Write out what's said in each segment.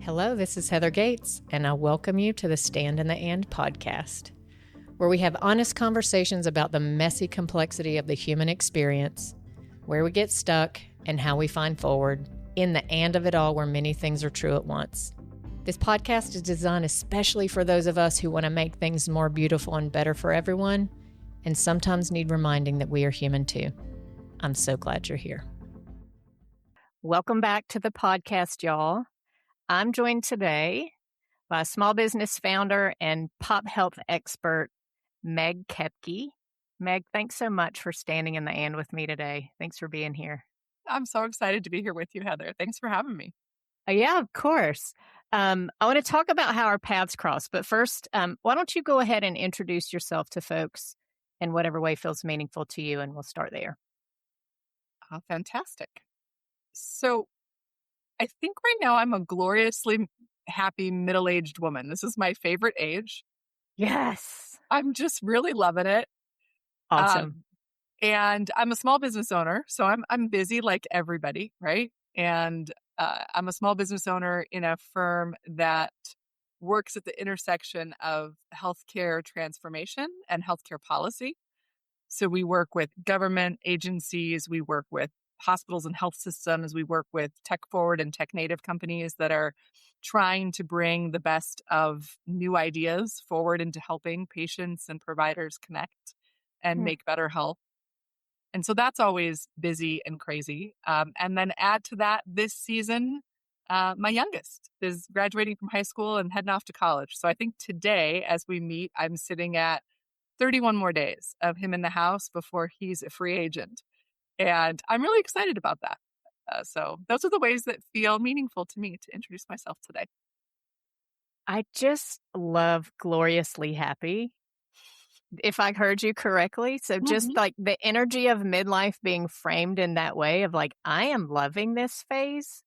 Hello, this is Heather Gates, and I welcome you to the Stand in the And podcast, where we have honest conversations about the messy complexity of the human experience, where we get stuck, and how we find forward in the and of it all where many things are true at once. This podcast is designed especially for those of us who want to make things more beautiful and better for everyone, and sometimes need reminding that we are human too. I'm so glad you're here. Welcome back to the podcast, y'all. I'm joined today by small business founder and pop health expert, Meg Koepke. Meg, thanks so much for standing in the and with me today. Thanks for being here. I'm so excited to be here with you, Heather. Thanks for having me. Yeah, of course. I want to talk about how our paths cross. But first, why don't you go ahead and introduce yourself to folks in whatever way feels meaningful to you, and we'll start there. Fantastic. So I think right now I'm a gloriously happy middle-aged woman. This is my favorite age. Yes. I'm just really loving it. Awesome. And I'm a small business owner, so I'm busy like everybody, right? And I'm a small business owner in a firm that works at the intersection of healthcare transformation and healthcare policy. So we work with government agencies, we work with hospitals and health systems, we work with tech forward and tech native companies that are trying to bring the best of new ideas forward into helping patients and providers connect and make better health. And so that's always busy and crazy. And then add to that this season, my youngest is graduating from high school and heading off to college. So I think today, as we meet, I'm sitting at 31 more days of him in the house before he's a free agent. And I'm really excited about that. So those are the ways that feel meaningful to me to introduce myself today. I just love gloriously happy, if I heard you correctly. So just like the energy of midlife being framed in that way of like, I am loving this phase.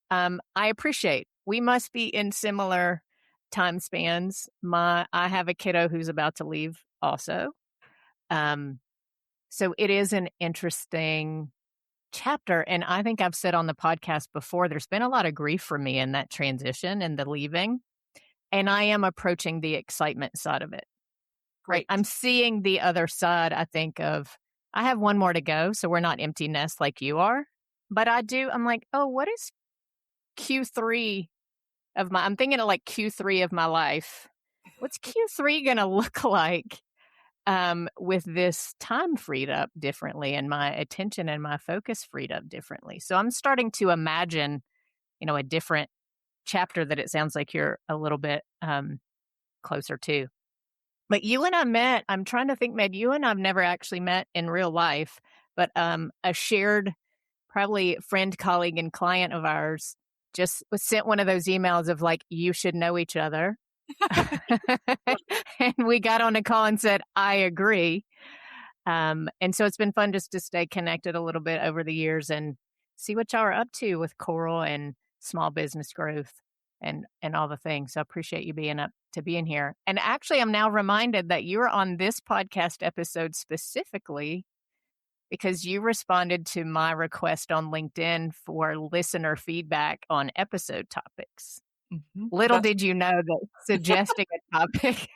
I appreciate. We must be in similar time spans. I have a kiddo who's about to leave also. So it is an interesting chapter. And I think I've said on the podcast before, there's been a lot of grief for me in that transition and the leaving. And I am approaching the excitement side of it. Great. I'm seeing the other side, I think, of I have one more to go. So we're not empty nest like you are. But I'm like, oh, what is Q3 I'm thinking of like Q3 of my life. What's Q3 going to look like? With this time freed up differently and my attention and my focus freed up differently. So I'm starting to imagine, a different chapter that it sounds like you're a little bit closer to. But you and I met, I'm trying to think, Meg, you and I've never actually met in real life, but a shared, probably friend, colleague, and client of ours just sent one of those emails of like, you should know each other. And we got on a call and said, I agree. And so it's been fun just to stay connected a little bit over the years and see what y'all are up to with Coral and small business growth and all the things. So I appreciate you being here. And actually, I'm now reminded that you're on this podcast episode specifically because you responded to my request on LinkedIn for listener feedback on episode topics. Little did you know that suggesting a topic,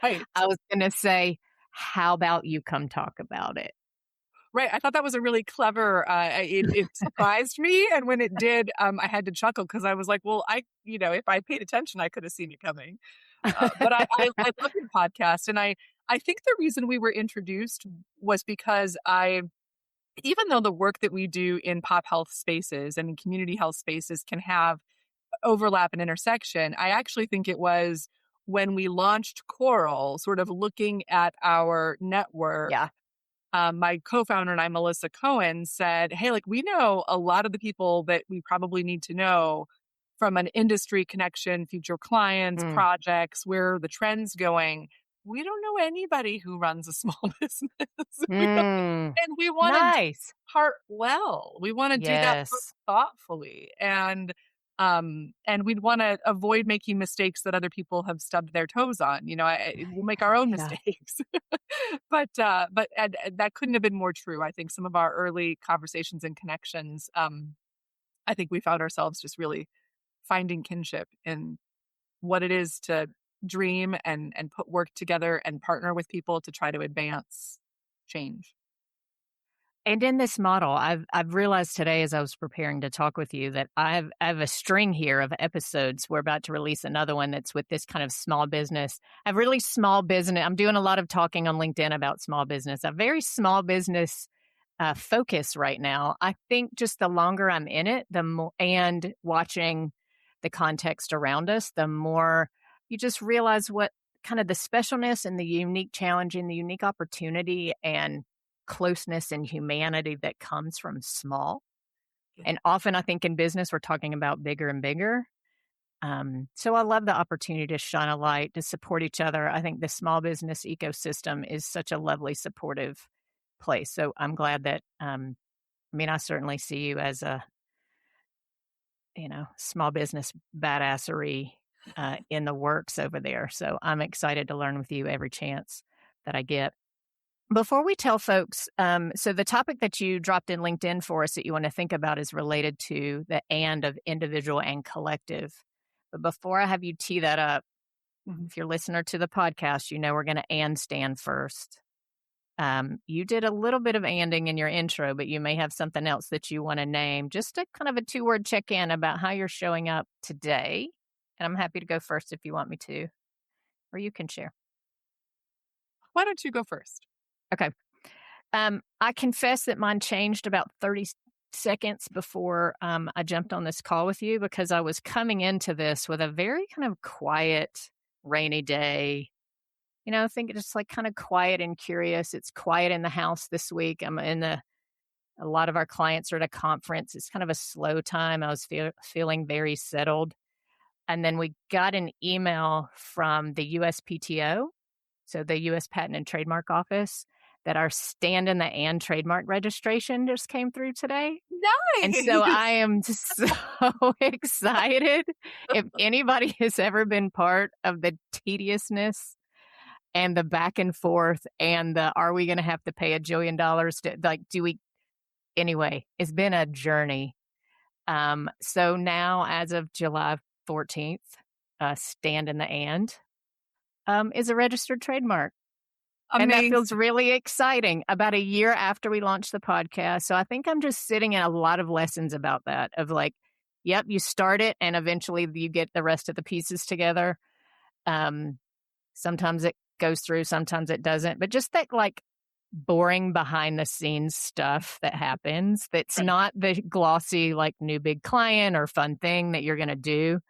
Right. I was going to say, how about you come talk about it? Right. I thought that was a really clever, it surprised me. And when it did, I had to chuckle because I was like, well, if I paid attention, I could have seen it coming. But I love your podcast. And I think the reason we were introduced was because even though the work that we do in pop health spaces and in community health spaces can have overlap and intersection, I actually think it was when we launched Coral, sort of looking at our network. Yeah. My co-founder and I, Melissa Cohen, said, hey, we know a lot of the people that we probably need to know from an industry connection, future clients, projects, where are the trends going. We don't know anybody who runs a small business. And we want to part well. We want to do that thoughtfully. And we'd want to avoid making mistakes that other people have stubbed their toes on. We'll make our own mistakes. But that couldn't have been more true. I think some of our early conversations and connections, I think we found ourselves just really finding kinship in what it is to dream and put work together and partner with people to try to advance change. And in this model, I've realized today as I was preparing to talk with you that I have a string here of episodes. We're about to release another one that's with this kind of small business. I have really small business. I'm doing a lot of talking on LinkedIn about small business. A very small business focus right now. I think just the longer I'm in it, the more, and watching the context around us, the more you just realize what kind of the specialness and the unique challenge and the unique opportunity and closeness and humanity that comes from small. Yeah. And often I think in business, we're talking about bigger and bigger. So I love the opportunity to shine a light, to support each other. I think the small business ecosystem is such a lovely, supportive place. So I'm glad that, I mean, I certainly see you as a, small business badassery in the works over there. So I'm excited to learn with you every chance that I get. Before we tell folks, so the topic that you dropped in LinkedIn for us that you want to think about is related to the and of individual and collective. But before I have you tee that up, Mhm. if you're a listener to the podcast, you know we're going to and stand first. You did a little bit of anding in your intro, but you may have something else that you want to name. Just a kind of a 2-word check-in about how you're showing up today. And I'm happy to go first if you want me to, or you can share. Why don't you go first? Okay. I confess that mine changed about 30 seconds before I jumped on this call with you because I was coming into this with a very kind of quiet, rainy day. I think it's just like kind of quiet and curious. It's quiet in the house this week. A lot of our clients are at a conference. It's kind of a slow time. I was feeling very settled. And then we got an email from the USPTO, so the U.S. Patent and Trademark Office, that our stand in the and trademark registration just came through today. And so Nice. I am just so excited. If anybody has ever been part of the tediousness and the back and forth and the are we going to have to pay $1 jillion to anyway, it's been a journey. So now as of July 14th, stand in the and is a registered trademark. And that feels Amazing. really exciting about a year after we launched the podcast. So I think I'm just sitting in a lot of lessons about that of like, yep, you start it and eventually you get the rest of the pieces together. Sometimes it goes through, sometimes it doesn't. But just that like boring behind the scenes stuff that happens that's Right. not the glossy like new big client or fun thing that you're going to do,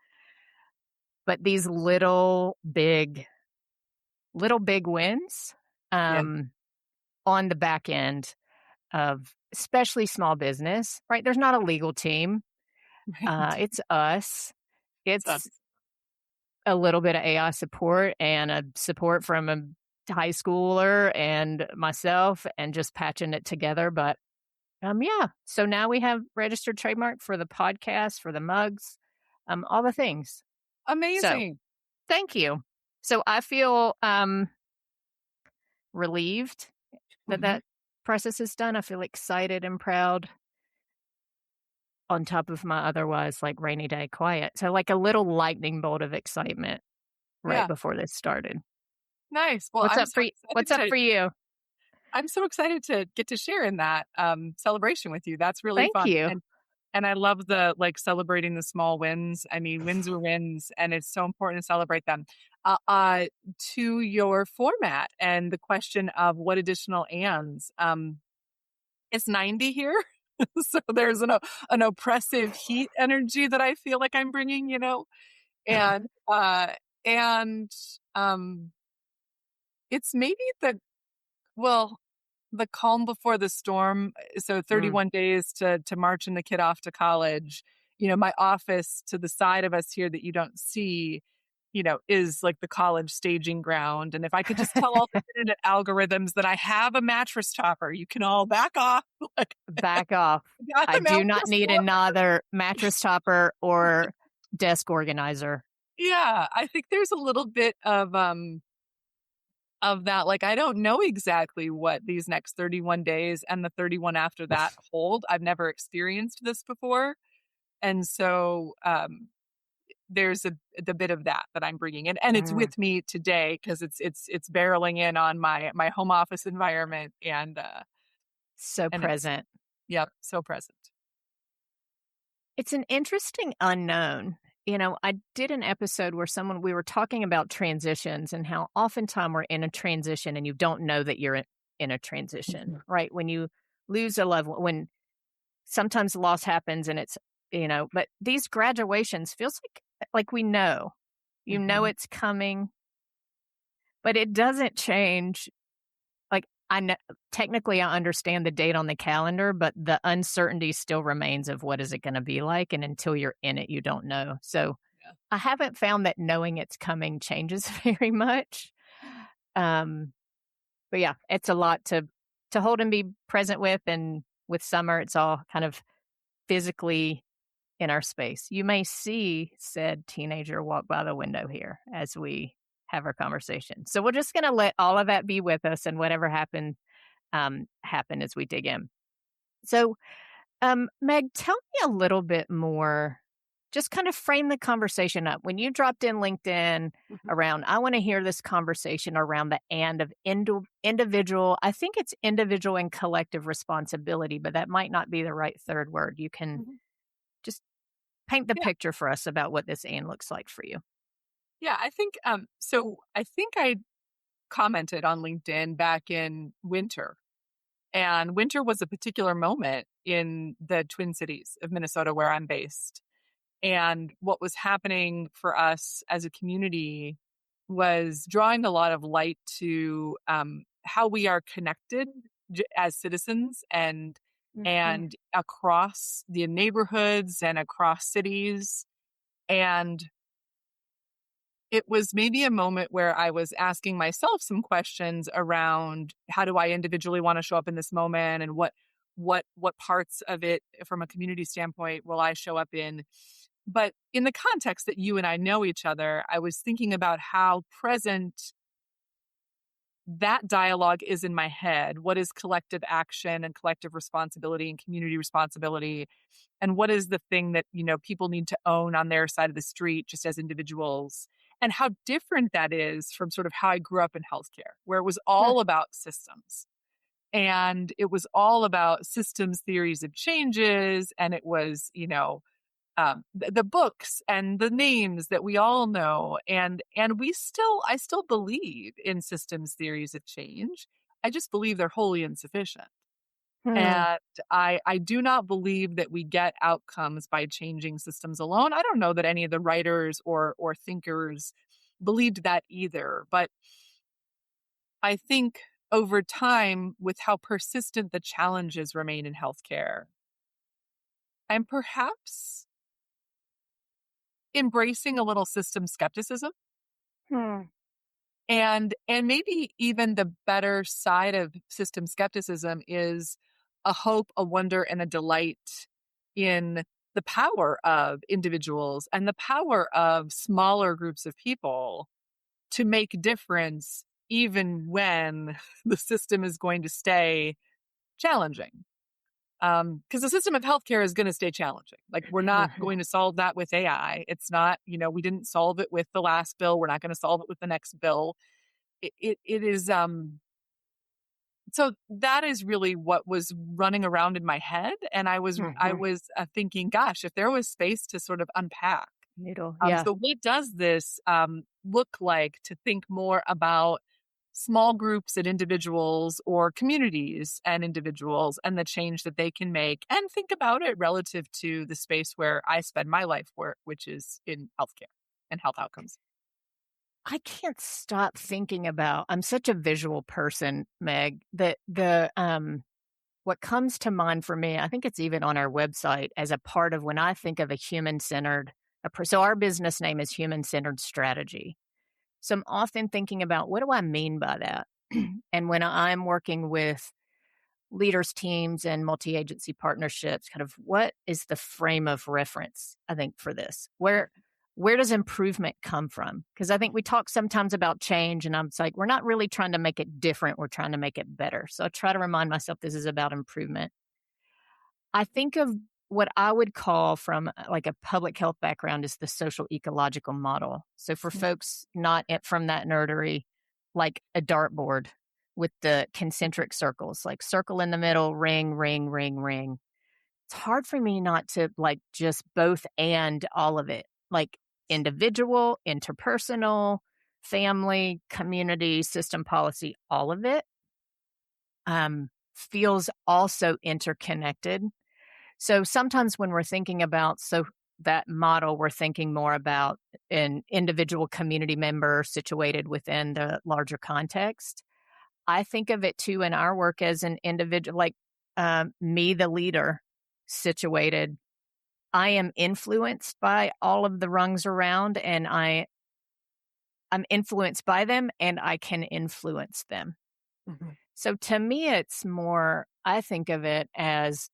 but these little big wins Yeah. on the back end of especially small business, right? There's not a legal team. Right. It's us. So, It's a little bit of AI support and a support from a high schooler and myself and just patching it together. But yeah. So now we have registered trademark for the podcast, for the mugs, all the things. So amazing. thank you. So I feel relieved that Mhm. that process is done. I feel excited and proud on top of my otherwise like rainy day quiet. So like a little lightning bolt of excitement right Yeah. before this started. Nice. Well, I'm so What's excited up to for you? get to share in that celebration with you. That's really Thank fun. you. And I love the like celebrating the small wins. I mean, wins are wins, and it's so important to celebrate them. To your format and the question of what additional ands, it's 90 here. So there's an oppressive heat energy that I feel like I'm bringing, and, uh, and, um, it's maybe well, the calm before the storm. So Mm, 31 days to marching the kid off to college. My office to the side of us here that you don't see, is like the college staging ground. And if I could just tell all the internet algorithms that I have a mattress topper, you can all back off. Like, back off. got I the do not mattress need floor. another mattress topper or desk organizer. Yeah, I think there's a little bit of that. Like, I don't know exactly what these next 31 days and the 31 after that hold. I've never experienced this before. And so, there's the bit of that I'm bringing in, and it's Mm, with me today because it's barreling in on my home office environment, so and it's present. yep, so present. It's an interesting unknown. I did an episode where we were talking about transitions and how oftentimes we're in a transition and you don't know that you're in a transition, Mhm. right? When you lose a loved one, when sometimes loss happens and but these graduations feels like we know. You know Mhm. it's coming, but it doesn't change. Like, I know technically, I understand the date on the calendar, but the uncertainty still remains of what is it gonna be like, and until you're in it, you don't know. So, Yeah. I haven't found that knowing it's coming changes very much. Um, but yeah, it's a lot to hold and be present with, and with summer, it's all kind of physically in our space. You may see said teenager walk by the window here as we have our conversation. So, we're just gonna let all of that be with us, and whatever happen as we dig in. So, Meg, tell me a little bit more. Just kind of frame the conversation up. When you dropped in LinkedIn Mhm. around, I want to hear this conversation around the and of individual. I think it's individual and collective responsibility, but that might not be the right third word. You can Mhm. just paint the Yeah. picture for us about what this and looks like for you. Yeah, I think, I think I commented on LinkedIn back in winter, and winter was a particular moment in the Twin Cities of Minnesota where I'm based. And what was happening for us as a community was drawing a lot of light to how we are connected as citizens Mhm. and across the neighborhoods and across cities. And it was maybe a moment where I was asking myself some questions around how do I individually want to show up in this moment, and what parts of it from a community standpoint will I show up in. But in the context that you and I know each other, I was thinking about how present that dialogue is in my head. What is collective action and collective responsibility and community responsibility? And what is the thing that, people need to own on their side of the street just as individuals? And how different that is from sort of how I grew up in healthcare, where it was Huh. all about systems. And it was all about systems theories of changes. And it was, the books and the names that we all know, and I still believe in systems theories of change. I just believe they're wholly insufficient, Hmm. and I do not believe that we get outcomes by changing systems alone. I don't know that any of the writers or thinkers believed that either, but I think over time, with how persistent the challenges remain in healthcare, I'm perhaps embracing a little system skepticism. Hmm. And maybe even the better side of system skepticism is a hope, a wonder, and a delight in the power of individuals and the power of smaller groups of people to make difference even when the system is going to stay challenging. Because the system of healthcare is going to stay challenging. Like, we're not Mhm. going to solve that with AI. It's not, we didn't solve it with the last bill. We're not going to solve it with the next bill. It is, so that is really what was running around in my head, and Mhm. thinking, gosh, if there was space to sort of unpack, Needle. Yeah. so what does this look like to think more about small groups and individuals, or communities and individuals, and the change that they can make, and think about it relative to the space where I spend my life work, which is in healthcare and health outcomes. I can't stop thinking about I'm such a visual person, Meg, that what comes to mind for me, I think it's even on our website as a part of when I think of a human-centered so our business name is Human-Centered Strategy. So I'm often thinking about what do I mean by that? And when I'm working with leaders teams and multi-agency partnerships, kind of what is the frame of reference, I think, for this? Where does improvement come from? Because I think we talk sometimes about change, and I'm like, we're not really trying to make it different, we're trying to make it better. So I try to remind myself this is about improvement. I think of what I would call from like a public health background is the social ecological model. So for folks not from that nerdery, like a dartboard with the concentric circles, like circle in the middle, ring, ring, ring, ring. It's hard for me not to like just both and all of it, like individual, interpersonal, family, community, system policy, all of it feels also interconnected. So sometimes when we're thinking about that model, we're thinking more about an individual community member situated within the larger context. I think of it too in our work as an individual, like me, the leader, situated. I am influenced by all of the rungs around, and I'm influenced by them, and I can influence them. Mm-hmm. So to me, it's more, I think of it as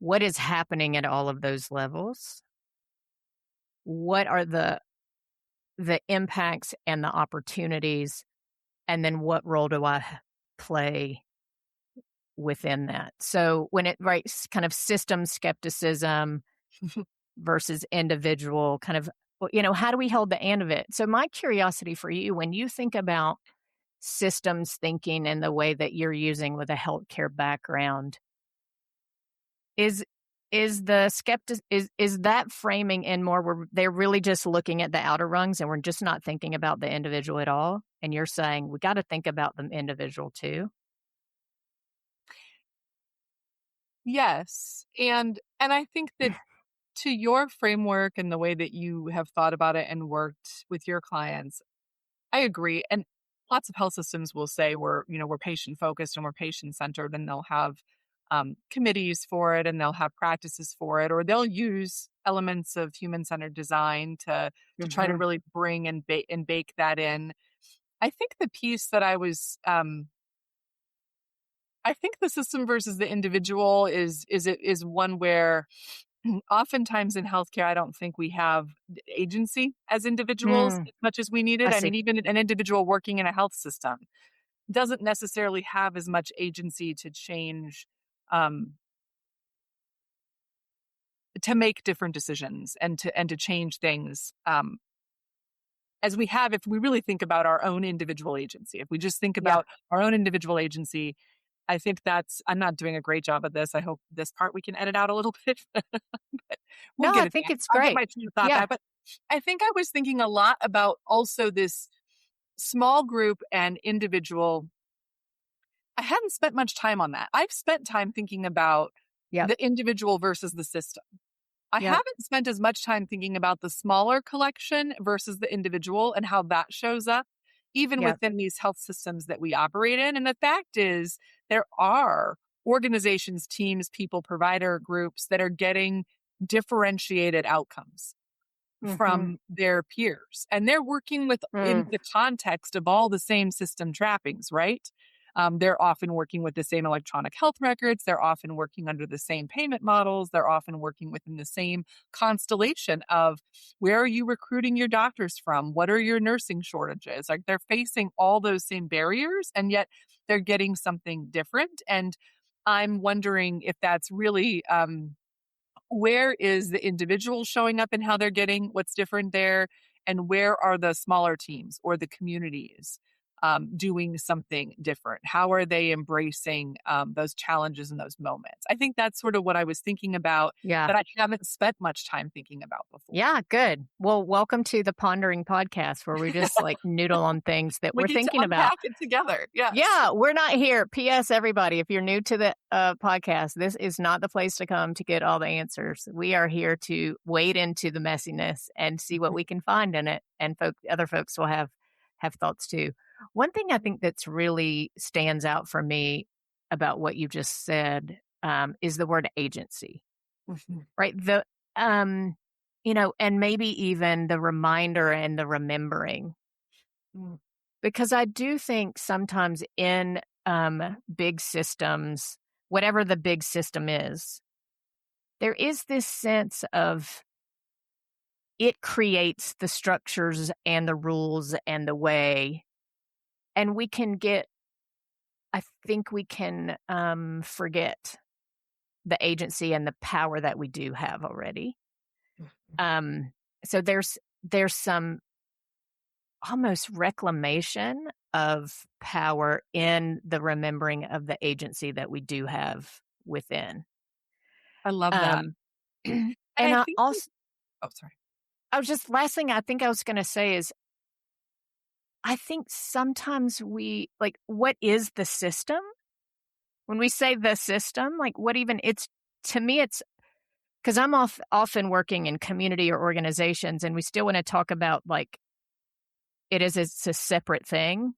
what is happening at all of those levels? What are the impacts and the opportunities? And then what role do I play within that? So when it writes kind of system skepticism versus individual kind of, how do we hold the end of it? So my curiosity for you, when you think about systems thinking in the way that you're using with a healthcare background, is the is that framing in more where they're really just looking at the outer rungs and we're just not thinking about the individual at all? And you're saying we got to think about the individual too? Yes. And I think that to your framework and the way that you have thought about it and worked with your clients, I agree. And lots of health systems will say we're patient focused and we're patient centered, and they'll have committees for it, and they'll have practices for it, or they'll use elements of human centered design to try to really bring and bake that in. I think the piece that I think the system versus the individual is one where oftentimes in healthcare, I don't think we have agency as individuals as much as we need I it. I see. mean, even an individual working in a health system doesn't necessarily have as much agency to change, um, to make different decisions and to change things. As we have, if we really think about our own individual agency, if we just think Yeah. about our own individual agency, I think I'm not doing a great job of this. I hope this part we can edit out a little bit, but we'll No, get I it think back. it's I'll get great. my train of thought Yeah. back. But I think I was thinking a lot about also this small group and individual. I hadn't spent much time on that. I've spent time thinking about Yep. the individual versus the system. I Yep. haven't spent as much time thinking about the smaller collection versus the individual and how that shows up, even Yep. within these health systems that we operate in. And the fact is, there are organizations, teams, people, provider groups that are getting differentiated outcomes Mm-hmm. from their peers. And they're working in the context of all the same system trappings, right? They're often working with the same electronic health records. They're often working under the same payment models. They're often working within the same constellation of where are you recruiting your doctors from? What are your nursing shortages? Like they're facing all those same barriers, and yet they're getting something different. And I'm wondering if that's really where is the individual showing up and how they're getting what's different there, and where are the smaller teams or the communities doing something different? How are they embracing those challenges and those moments? I think that's sort of what I was thinking about Yeah. that I haven't spent much time thinking about before. Yeah, good. Well, welcome to the Pondering Podcast, where we just like noodle on things that We we're get to thinking about. unpack it together. Yes. Yeah, we're not here. P.S. Everybody, if you're new to the podcast, this is not the place to come to get all the answers. We are here to wade into the messiness and see what we can find in it, and other folks will have thoughts too. One thing I think that's really stands out for me about what you just said is the word agency, Mhm. right? And maybe even the reminder and the remembering. Mm. Because I do think sometimes in big systems, whatever the big system is, there is this sense of it creates the structures and the rules and the way. And I think we can forget the agency and the power that we do have already. Um, so there's some almost reclamation of power in the remembering of the agency that we do have within. I love that. Um, And and I I think also, oh, sorry. I was just last thing I think I was going to say is I think sometimes we like what is the system? When we say the system, like what even it's to me it's because I'm often working in community or organizations and we still want to talk about like it's a separate thing.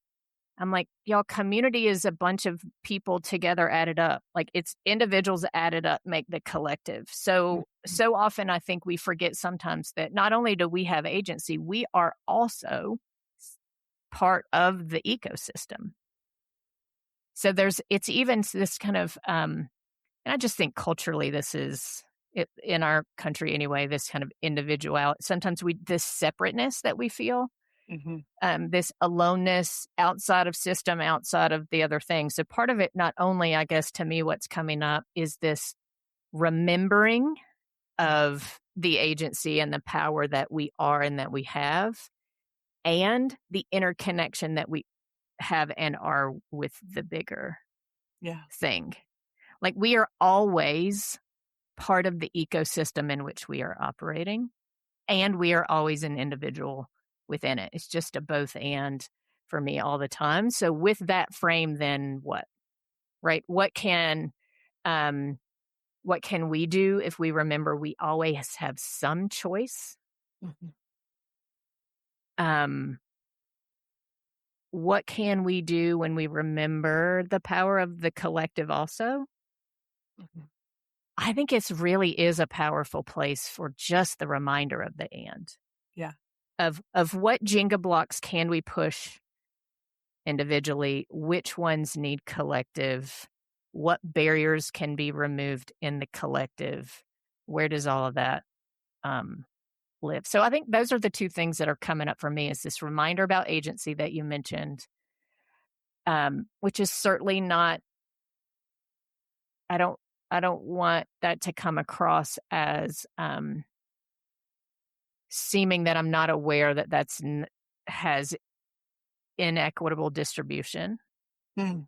I'm like, y'all, community is a bunch of people together added up. Like it's individuals added up make the collective. So often I think we forget sometimes that not only do we have agency, we are also part of the ecosystem. So it's even this kind of and I just think culturally this is it, in our country anyway, this kind of individual sometimes we this separateness that we feel Mhm. this aloneness outside of system, outside of the other things. So part of it, not only, I guess, to me, what's coming up is this remembering of the agency and the power that we are and that we have, and the interconnection that we have and are with the bigger Yeah. thing. Like we are always part of the ecosystem in which we are operating, and we are always an individual within it. It's just a both and for me all the time. So with that frame, then what? Right? Um what can we do if we remember we always have some choice? Mhm. Um what can we do when we remember the power of the collective also? Mhm. I think it's really is a powerful place for just the reminder of the and Yeah. of what Jenga blocks can we push individually, which ones need collective, what barriers can be removed in the collective, where does all of that um, live? So I think those are the two things that are coming up for me is this reminder about agency that you mentioned, which is certainly not, I don't, I don't want that to come across as seeming that I'm not aware that has inequitable distribution. Mm.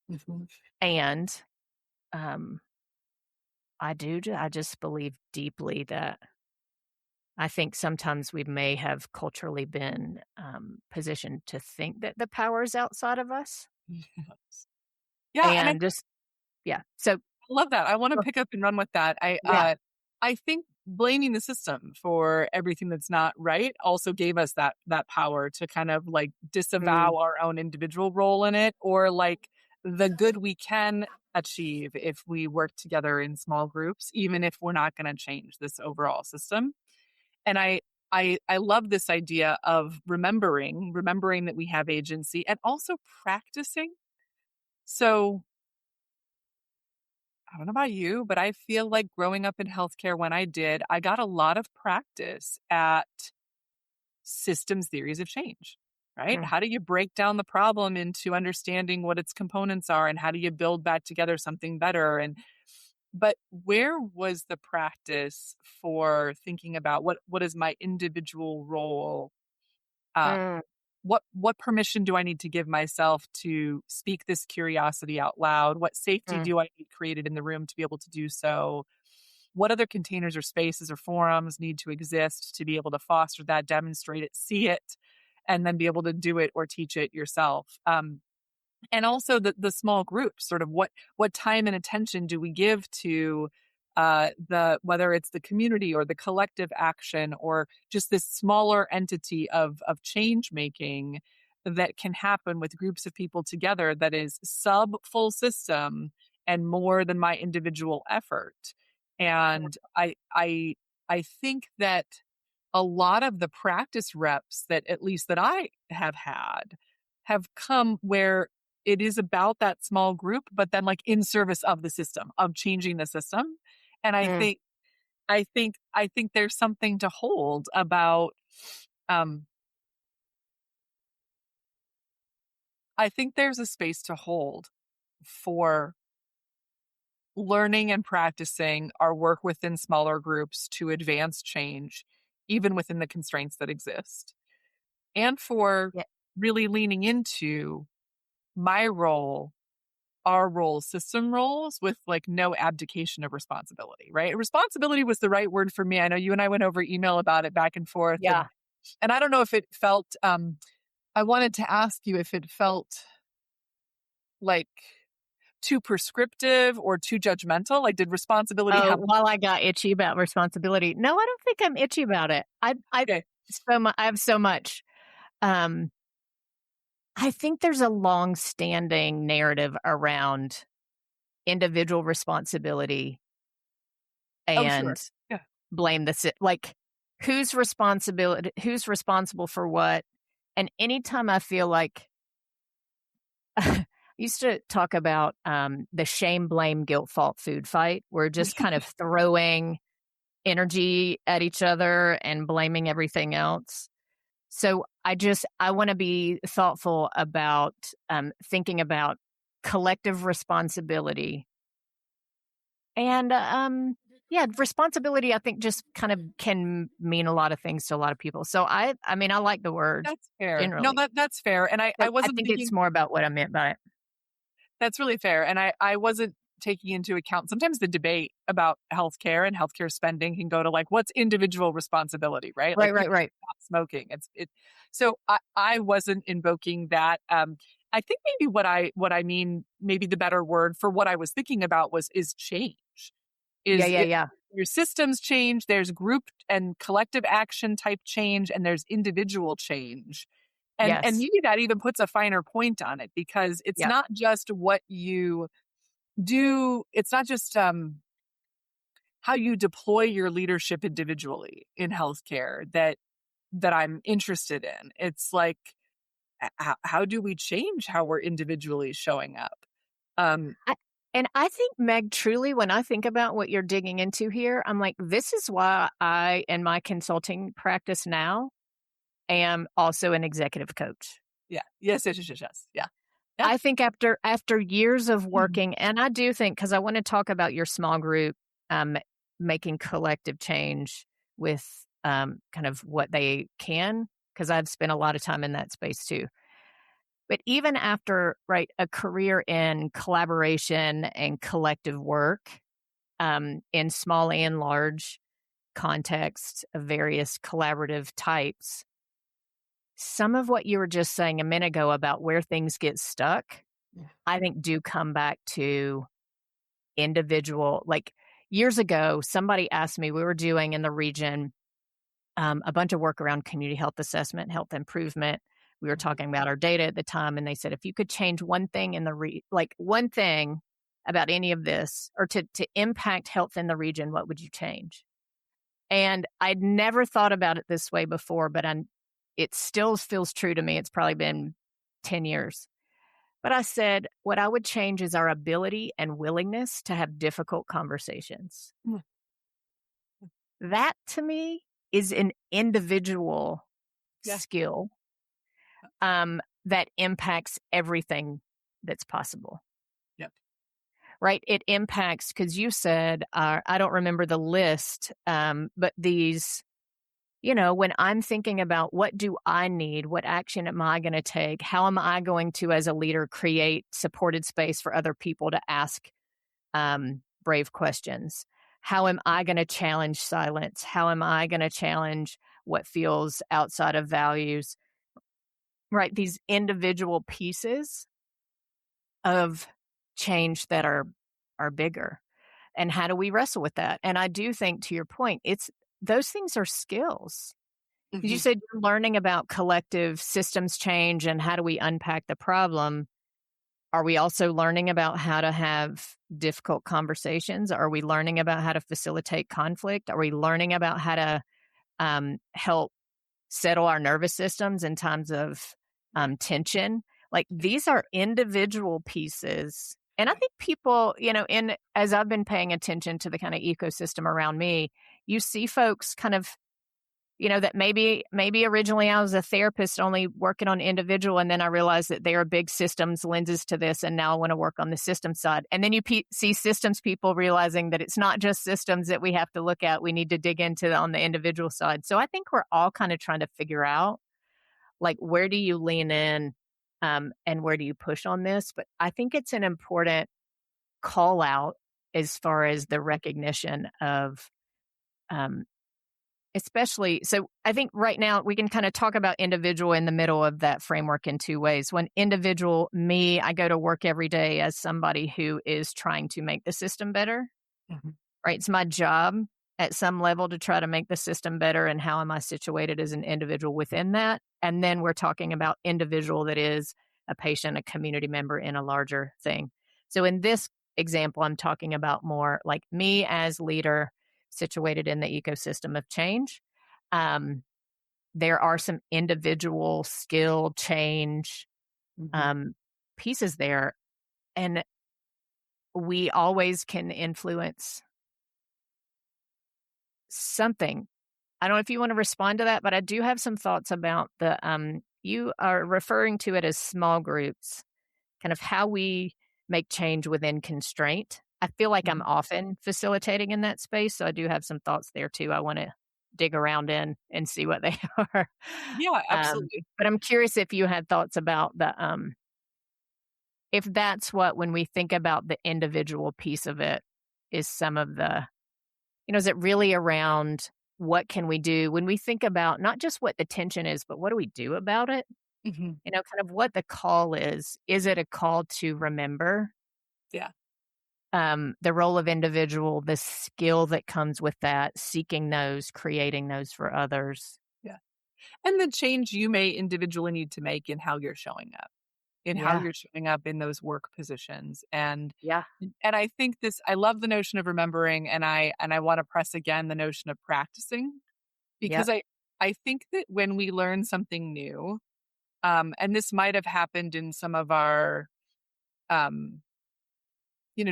Mhm. And um, I just believe deeply that I think sometimes we may have culturally been positioned to think that the power is outside of us. Yes. Yeah, and I And just, yeah. So, love that. I want to pick up and run with that. yeah. I think blaming the system for everything that's not right also gave us that power to kind of like disavow Mm, our own individual role in it, or like the good we can achieve if we work together in small groups, even if we're not going to change this overall system. And I love this idea of remembering that we have agency and also practicing. So I don't know about you, but I feel like growing up in healthcare when I did, I got a lot of practice at systems theories of change, right? mm, How do you break down the problem into understanding what its components are and how do you build back together something better? And but where was the practice for thinking about what is my individual role? Uh, mm, what permission do I need to give myself to speak this curiosity out loud? What safety mm, do I need created in the room to be able to do so? What other containers or spaces or forums need to exist to be able to foster that, demonstrate it, see it, and then be able to do it or teach it yourself? And also the small groups, sort of what time and attention do we give to the whether it's the community or the collective action or just this smaller entity of change making that can happen with groups of people together that is sub full system and more than my individual effort. And I think that a lot of the practice reps that at least that I have had have come where it is about that small group, but then like in service of the system, of changing the system. And mm, I think there's something to hold about um I think there's a space to hold for learning and practicing our work within smaller groups to advance change, even within the constraints that exist, and for Yeah. really leaning into my role, our roles, system roles with like no abdication of responsibility, right? Responsibility was the right word for me. I know you and I went over email about it back and forth, Yeah. and I don't know if it felt I wanted to ask you if it felt like too prescriptive or too judgmental. Like, did responsibility Oh, have while I got itchy about responsibility. No, I don't think I'm itchy about it. okay? I have so much. Um, I think there's a long-standing narrative around individual responsibility Oh, sure. and Yeah. blame like who's responsible for what. And anytime I feel like I used to talk about the shame, blame, guilt, fault, food fight. We're just kind of throwing energy at each other and blaming everything else. So I want to be thoughtful about thinking about collective responsibility. And yeah, responsibility I think just kind of can mean a lot of things to a lot of people. So I mean I like the word That's fair. No, generally. that's fair. And I So I wasn't think it's thinking more about what I meant by it. that's really fair. And I wasn't taking into account sometimes the debate about healthcare and healthcare spending can go to like what's individual responsibility, right? Right, Like right, people right. stop smoking. So I wasn't invoking that. I think maybe what I mean, maybe the better word for what I was thinking about is change. Yeah, Is yeah, it yeah. your systems change, there's group and collective action type change, and there's individual change. And Yes. maybe that even puts a finer point on it because it's Yeah. not just what you do, it's not just how you deploy your leadership individually in healthcare that I'm interested in. It's like how do we change how we're individually showing up? Um, And I think, Meg, truly, when I think about what you're digging into here, I'm like, this is why I, in my consulting practice now, am also an executive coach. yeah. Yes, yes, yes, yes, yes. Yeah. Yeah. I think after years of Mhm. working, and I do think because I want to talk about your small group um, making collective change with kind of what they can, because I've spent a lot of time in that space too. But even after right a career in collaboration and collective work, in small and large contexts of various collaborative types. Some of what you were just saying a minute ago about where things get stuck, Yeah. I think do come back to individual. Like years ago, somebody asked me, we were doing in the region a bunch of work around community health assessment, health improvement. We were Mhm. talking about our data at the time, and they said, if you could change one thing in like one thing about any of this or to impact health in the region, what would you change? And I'd never thought about it this way before, but it still feels true to me. It's probably been 10 years. But I said, what I would change is our ability and willingness to have difficult conversations. Mm. That to me is an individual Yeah. skill that impacts everything that's possible, Yep. right? It impacts, because you said, I don't remember the list, but these. When I'm thinking about what do I need, what action am I going to take, how am I going to, as a leader, create supported space for other people to ask brave questions? How am I going to challenge silence? How am I going to challenge what feels outside of values? Right, these individual pieces of change that are bigger. And how do we wrestle with that? And I do think, to your point, it's those things are skills. 'Cause you Mhm. said you're learning about collective systems change and how do we unpack the problem. Are we also learning about how to have difficult conversations? Are we learning about how to facilitate conflict? Are we learning about how to help settle our nervous systems in times of Yeah. tension? Like these are individual pieces. And I Yeah. think people, as I've been paying attention to the kind of ecosystem around me, you see folks kind of that maybe originally I was a therapist only working on individual, and then I realized that there are big systems lenses to this, and now I want to work on the system side. And then you see systems people realizing that it's not just systems that we have to look at; we need to dig into on the individual side. So I think we're all kind of trying to figure out, like, where do you lean in, and where do you push on this? But I think it's an important call out as far as the recognition of, um, especially, so I think right now we can kind of talk about individual in the middle of that framework in two ways. When individual, me, I go to work every day as somebody who is trying to make the system better, Mhm. right? It's my job at some level to try to make the system better. And how am I situated as an individual within that? And then we're talking about individual that is a patient, a community member in a larger thing. So in this example, I'm talking about more like me as leader situated in the ecosystem of change. Um, there are some individual skill change Mhm. um, pieces there, and we always can influence something. I don't know if you want to respond to that, but I do have some thoughts about you are referring to it as small groups, kind of how we make change within constraint. I feel like I'm Mhm. often facilitating in that space, so I do have some thoughts there too. I want to dig around in and see what they are. Yeah, absolutely. But I'm curious if you had thoughts about if that's what, when we think about the individual piece of it, is some of the, is it really around what can we do when we think about not just what the tension is, but what do we do about it? Mhm. Kind of what the call is. Is it a call to remember Yeah. the role of individual, the skill that comes with that, seeking those, creating those for others? Yeah. And the change you may individually need to make in how you're showing up, in how Yeah. you're showing up in those work positions. Yeah. And I think I love the notion of remembering, and I want to press again the notion of practicing, because Yep. I think that when we learn something new, and this might have happened in some of our um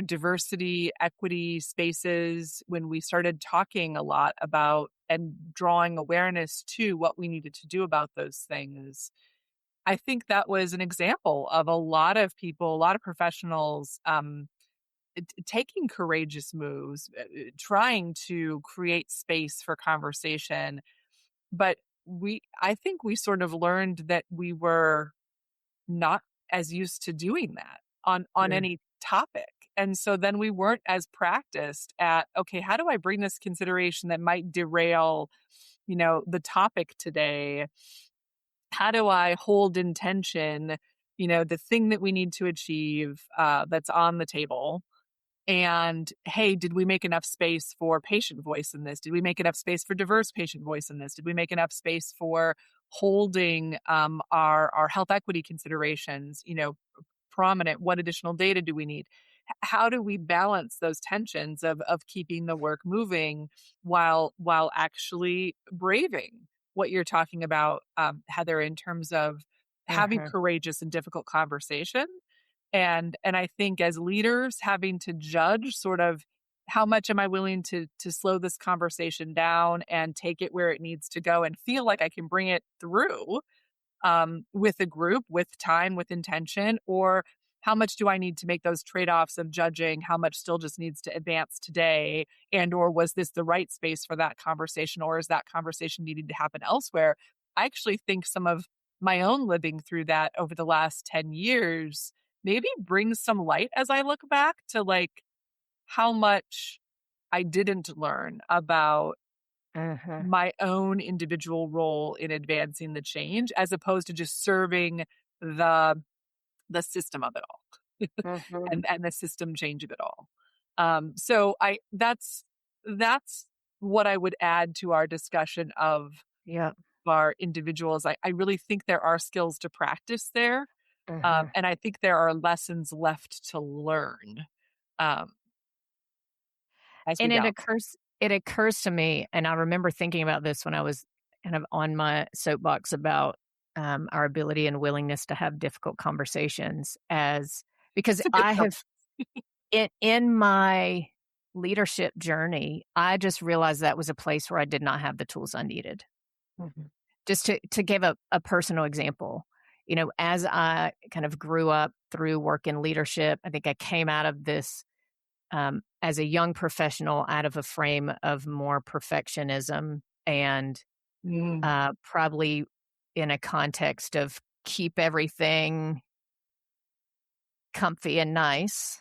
diversity, equity spaces when we started talking a lot about and drawing awareness to what we needed to do about those things. I think that was an example of a lot of people, a lot of professionals taking courageous moves, trying to create space for conversation. But I think we sort of learned that we were not as used to doing that on Mm. any topic. And so then we weren't as practiced at, okay, how do I bring this consideration that might derail, the topic today? How do I hold in tension, the thing that we need to achieve that's on the table? And hey, did we make enough space for patient voice in this? Did we make enough space for diverse patient voice in this? Did we make enough space for holding our health equity considerations, prominent? What additional data do we need? How do we balance those tensions of keeping the work moving while actually braving what you're talking about, Heather, in terms of having Mhm. courageous and difficult conversation? And I think as leaders having to judge sort of how much am I willing to slow this conversation down and take it where it needs to go and feel like I can bring it through with a group, with time, with intention, or how much do I need to make those trade-offs of judging how much still just needs to advance today, and or was this the right space for that conversation, or is that conversation needing to happen elsewhere? I actually think some of my own living through that over the last 10 years maybe brings some light as I look back to like how much I didn't learn about Mhm. my own individual role in advancing the change as opposed to just serving the the system of it all Mhm. and the system change of it all. So I that's what I would add to our discussion of Yep. our individuals. I really think there are skills to practice there. Mhm. And I think there are lessons left to learn um, as we And balance. it occurs to me, and I remember thinking about this when I was kind of on my soapbox about, our ability and willingness to have difficult conversations, as because It's a good I soap. have in my leadership journey, I just realized that was a place where I did not have the tools I needed. Mhm. Just to give a personal example, as I kind of grew up through work in leadership, I think I came out of this as a young professional out of a frame of more perfectionism and Mm. probably in a context of keep everything comfy and nice.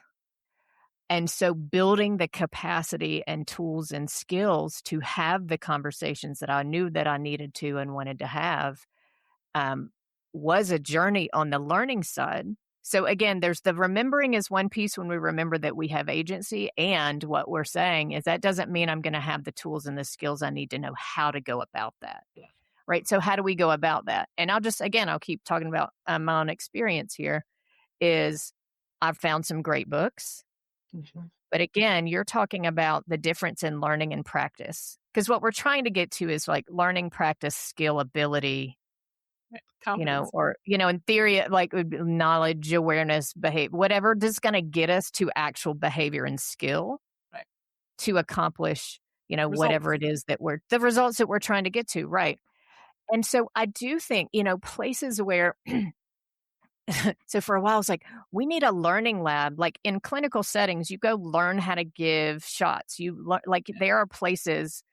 And so building the capacity and tools and skills to have the conversations that I knew that I needed to and wanted to have um, was a journey on the learning side. So again, there's the remembering is one piece when we remember that we have agency. And what we're saying is that doesn't mean I'm going to have the tools and the skills I need to know how to go about that. Yeah. Right. So how do we go about that? And I'll keep talking about my own experience here is I've found some great books. Mhm. But again, you're talking about the difference in learning and practice. Because what we're trying to get to is like learning, practice, skill, ability, Right. Competence. in theory, like knowledge, awareness, behavior, whatever that's going to get us to actual behavior and skill Right. to accomplish, whatever Results. it is the results that we're trying to get to. Right. And so I do think, places where so for a while, it's like, we need a learning lab. Like in clinical settings, you go learn how to give shots. Like there are places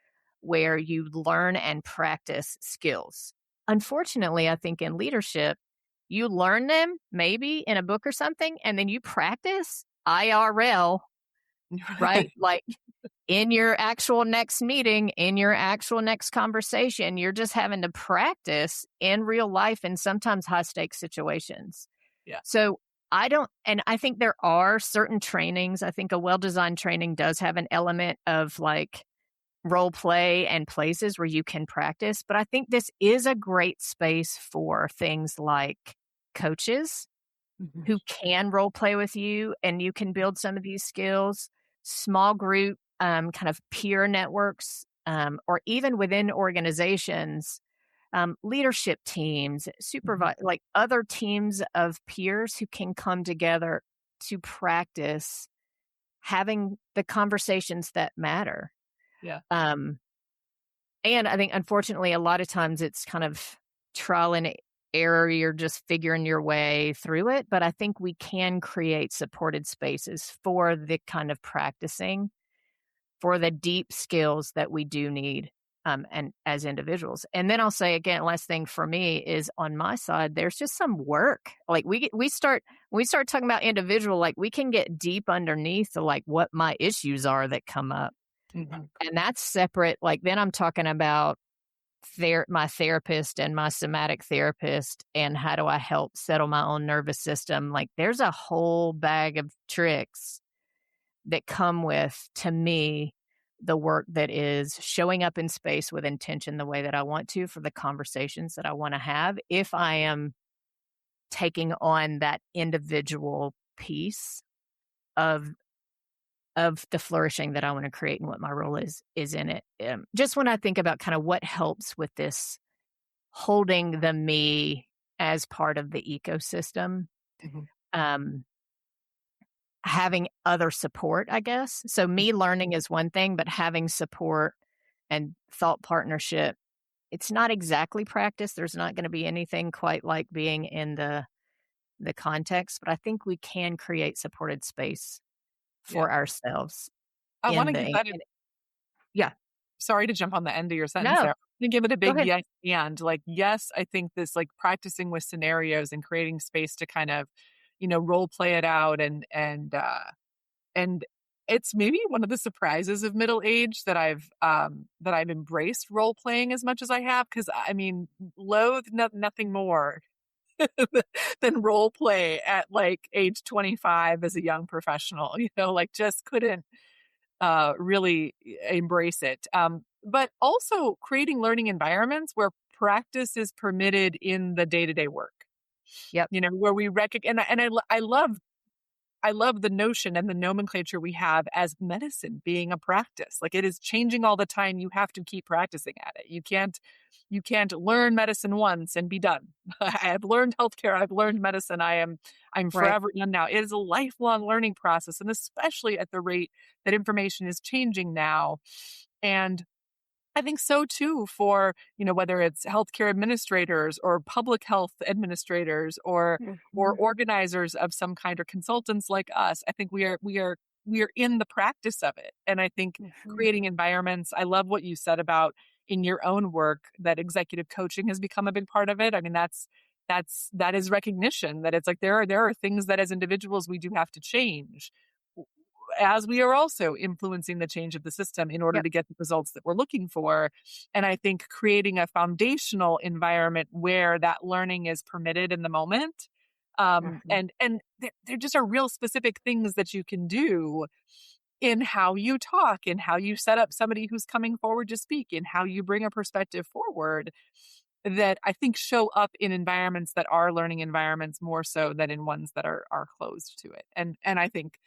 where you learn and practice skills. Unfortunately, I think in leadership, you learn them maybe in a book or something, and then you practice IRL, right? Like in your actual next meeting, in your actual next conversation, you're just having to practice in real life in sometimes high stakes situations. Yeah. So I think there are certain trainings. I think a well designed training does have an element of like role play and places where you can practice. But I think this is a great space for things like coaches Mhm. who can role play with you and you can build some of these skills, small group, kind of peer networks, or even within organizations, leadership teams, Mhm. like other teams of peers who can come together to practice having the conversations that matter. Yeah. Um, and I think, unfortunately, a lot of times it's kind of trial and error. You're just figuring your way through it. But I think we can create supported spaces for the kind of practicing, for the deep skills that we do need and as individuals. And then I'll say again, last thing for me is on my side, there's just some work. Like we start talking about individual, like we can get deep underneath to like what my issues are that come up. Mhm. And that's separate. Like then I'm talking about my therapist and my somatic therapist and how do I help settle my own nervous system. Like there's a whole bag of tricks that come with, to me, the work that is showing up in space with intention the way that I want to for the conversations that I want to have. If I am taking on that individual piece of the flourishing that I want to create and what my role is in it. Just when I think about kind of what helps with this holding the me as part of the ecosystem, Mhm. um, having other support, I guess. So Mhm. me learning is one thing, but having support and thought partnership, it's not exactly practice. There's not going to be anything quite like being in the context, but I think we can create supported space Yeah. for ourselves I want in to the give that yeah. sorry to jump on the end of your sentence No, there. I'm gonna give it a go big ahead. yes and. Like, yes, I think this like practicing with scenarios and creating space to kind of, role play it out and it's maybe one of the surprises of middle age that I've embraced role playing as much as I have because I mean, loathe nothing more than role play at like age 25 as a young professional, like just couldn't really embrace it. But also creating learning environments where practice is permitted in the day to day work. Yep. Where we recognize, I love the notion and the nomenclature we have as medicine being a practice. Like it is changing all the time. You have to keep practicing at it. You can't learn medicine once and be done. I have learned healthcare. I've learned medicine. I'm Right. forever done now. It is a lifelong learning process. And especially at the rate that information is changing now. And I think so too for, whether it's healthcare administrators or public health administrators or Mhm, organizers of some kind or consultants like us. I think we are in the practice of it. And I think mhm. creating environments, I love what you said about in your own work that executive coaching has become a big part of it. I mean, that is recognition that it's like there are things that as individuals we do have to change as we are also influencing the change of the system in order Yep. to get the results that we're looking for. And I think creating a foundational environment where that learning is permitted in the moment. Mhm. And there just are real specific things that you can do in how you talk, in how you set up somebody who's coming forward to speak, in how you bring a perspective forward that I think show up in environments that are learning environments more so than in ones that are closed to it. And I think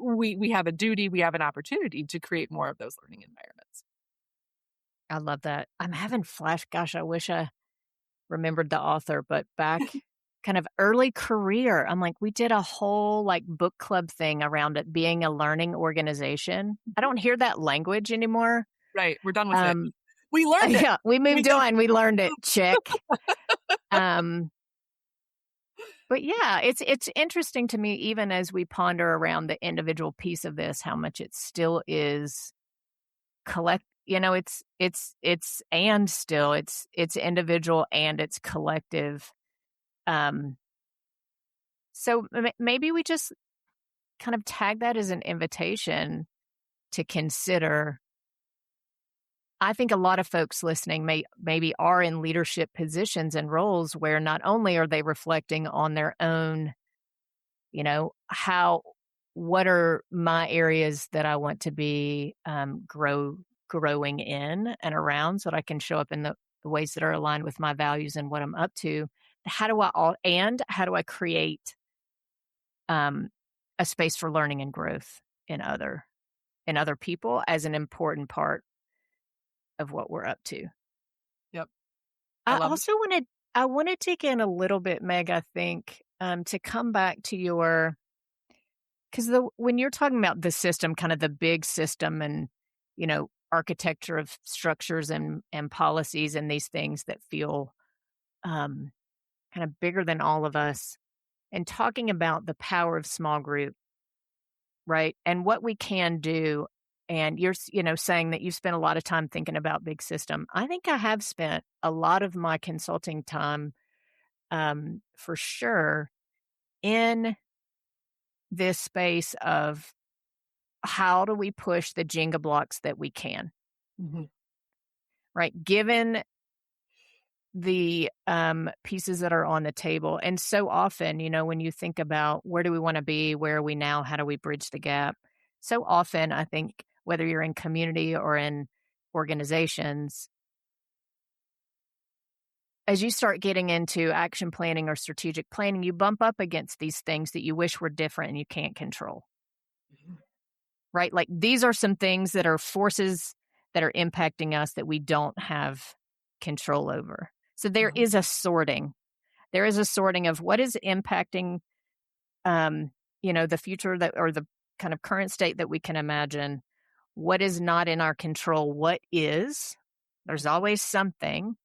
we have a duty, we have an opportunity to create more of those learning environments. I love that. I'm having gosh, I wish I remembered the author, but back kind of early career, I'm like, we did a whole, like, book club thing around it being a learning organization. I don't hear that language anymore. Right, we're done with it. Um, We learned it. yeah, we We moved did. on, we learned it, check. Um, but yeah, it's interesting to me even as we ponder around the individual piece of this, how much it still is it's individual and it's collective. Um, so maybe we just kind of tag that as an invitation to consider. I think a lot of folks listening maybe are in leadership positions and roles where not only are they reflecting on their own, how what are my areas that I want to be growing in and around so that I can show up in the ways that are aligned with my values and what I'm up to. How do I create um, a space for learning and growth in other people as an important part of what we're up to. Yep, I I love it. also wanted I want to dig in a little bit, Meg, I think, to come back to your because when you're talking about the system, kind of the big system and, architecture of structures and policies and these things that feel um, kind of bigger than all of us, and talking about the power of small group, right? And what we can do. And you're saying that you spent a lot of time thinking about big system. I think I have spent a lot of my consulting time, for sure, in this space of how do we push the Jenga blocks that we can, Mhm. right? Given the pieces that are on the table. And so often, when you think about where do we want to be, where are we now, how do we bridge the gap? So often, I think, whether you're in community or in organizations, as you start getting into action planning or strategic planning, you bump up against these things that you wish were different and you can't control. Mhm. Right? Like these are some things that are forces that are impacting us that we don't have control over. So there Mhm. is a sorting. There is a sorting of what is impacting, the future that or the kind of current state that we can imagine. What is not in our control? What is? There's Mhm. always something.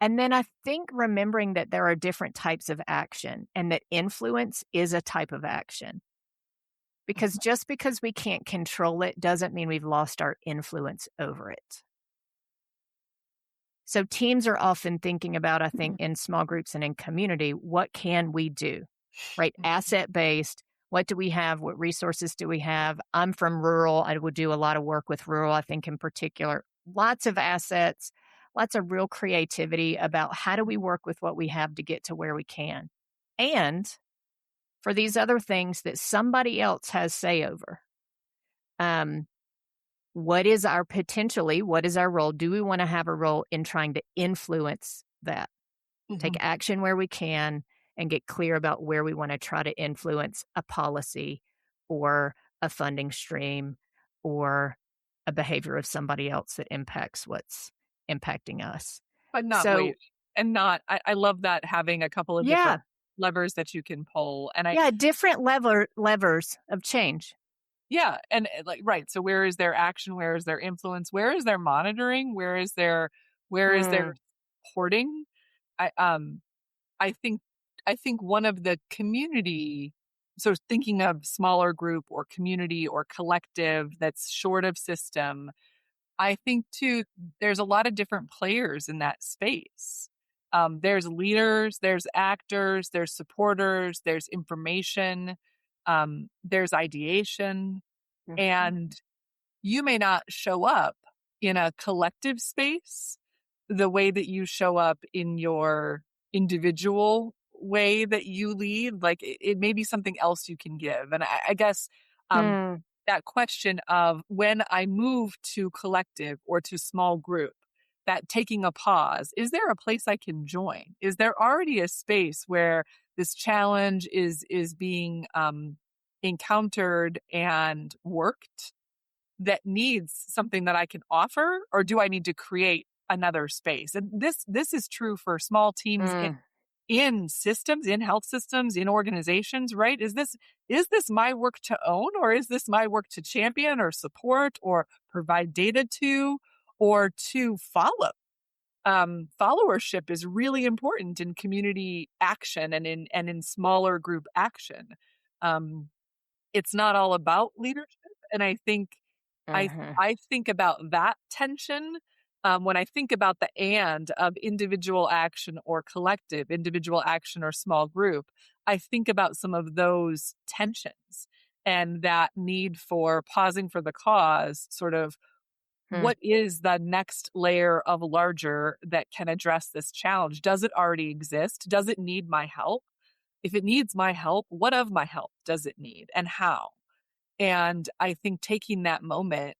And then I think remembering that there are different types of action and that influence is a type of action. Because Mhm. just because we can't control it doesn't mean we've lost our influence over it. So teams are often thinking about, I think, in small groups and in community, what can we do? Right? Asset based. What do we have? What resources do we have? I'm from rural. I would do a lot of work with rural, I think, in particular. Lots of assets, lots of real creativity about how do we work with what we have to get to where we can. And for these other things that somebody else has say over. Um, what is our role? Do we want to have a role in trying to influence that? Take Mhm. action where we can and get clear about where we want to try to influence a policy or a funding stream or a behavior of somebody else that impacts what's impacting us. But not So, wait. And not I love that having a couple of yeah, different levers that you can pull. And I yeah, different levers of change. Yeah. And like, right. So where is their action? Where is their influence? Where is their monitoring? Where is their Mm, reporting? I, um, I think, I think one of the community, so thinking of smaller group or community or collective that's short of system, I think too, there's a lot of different players in that space. There's leaders, there's actors, there's supporters, there's information, there's ideation, mhm, and you may not show up in a collective space the way that you show up in your individual way that you lead. Like it may be something else you can give. And I guess um, mm, that question of when I move to collective or to small group, that taking a pause, is there a place I can join? Is there already a space where this challenge is being encountered and worked that needs something that I can offer, or do I need to create another space? And this is true for small teams mm, in systems, in health systems, in organizations, right? Is this my work to own, or is this my work to champion or support or provide data to or to follow? Followership is really important in community action and in smaller group action. Um, it's not all about leadership, and I think I mhm. I think about that tension, when I think about the "and" of individual action or collective, individual action or small group, I think about some of those tensions and that need for pausing for the cause, sort of Hmm. what is the next layer of larger that can address this challenge? Does it already exist? Does it need my help? If it needs my help, what of my help does it need and how? And I think taking that moment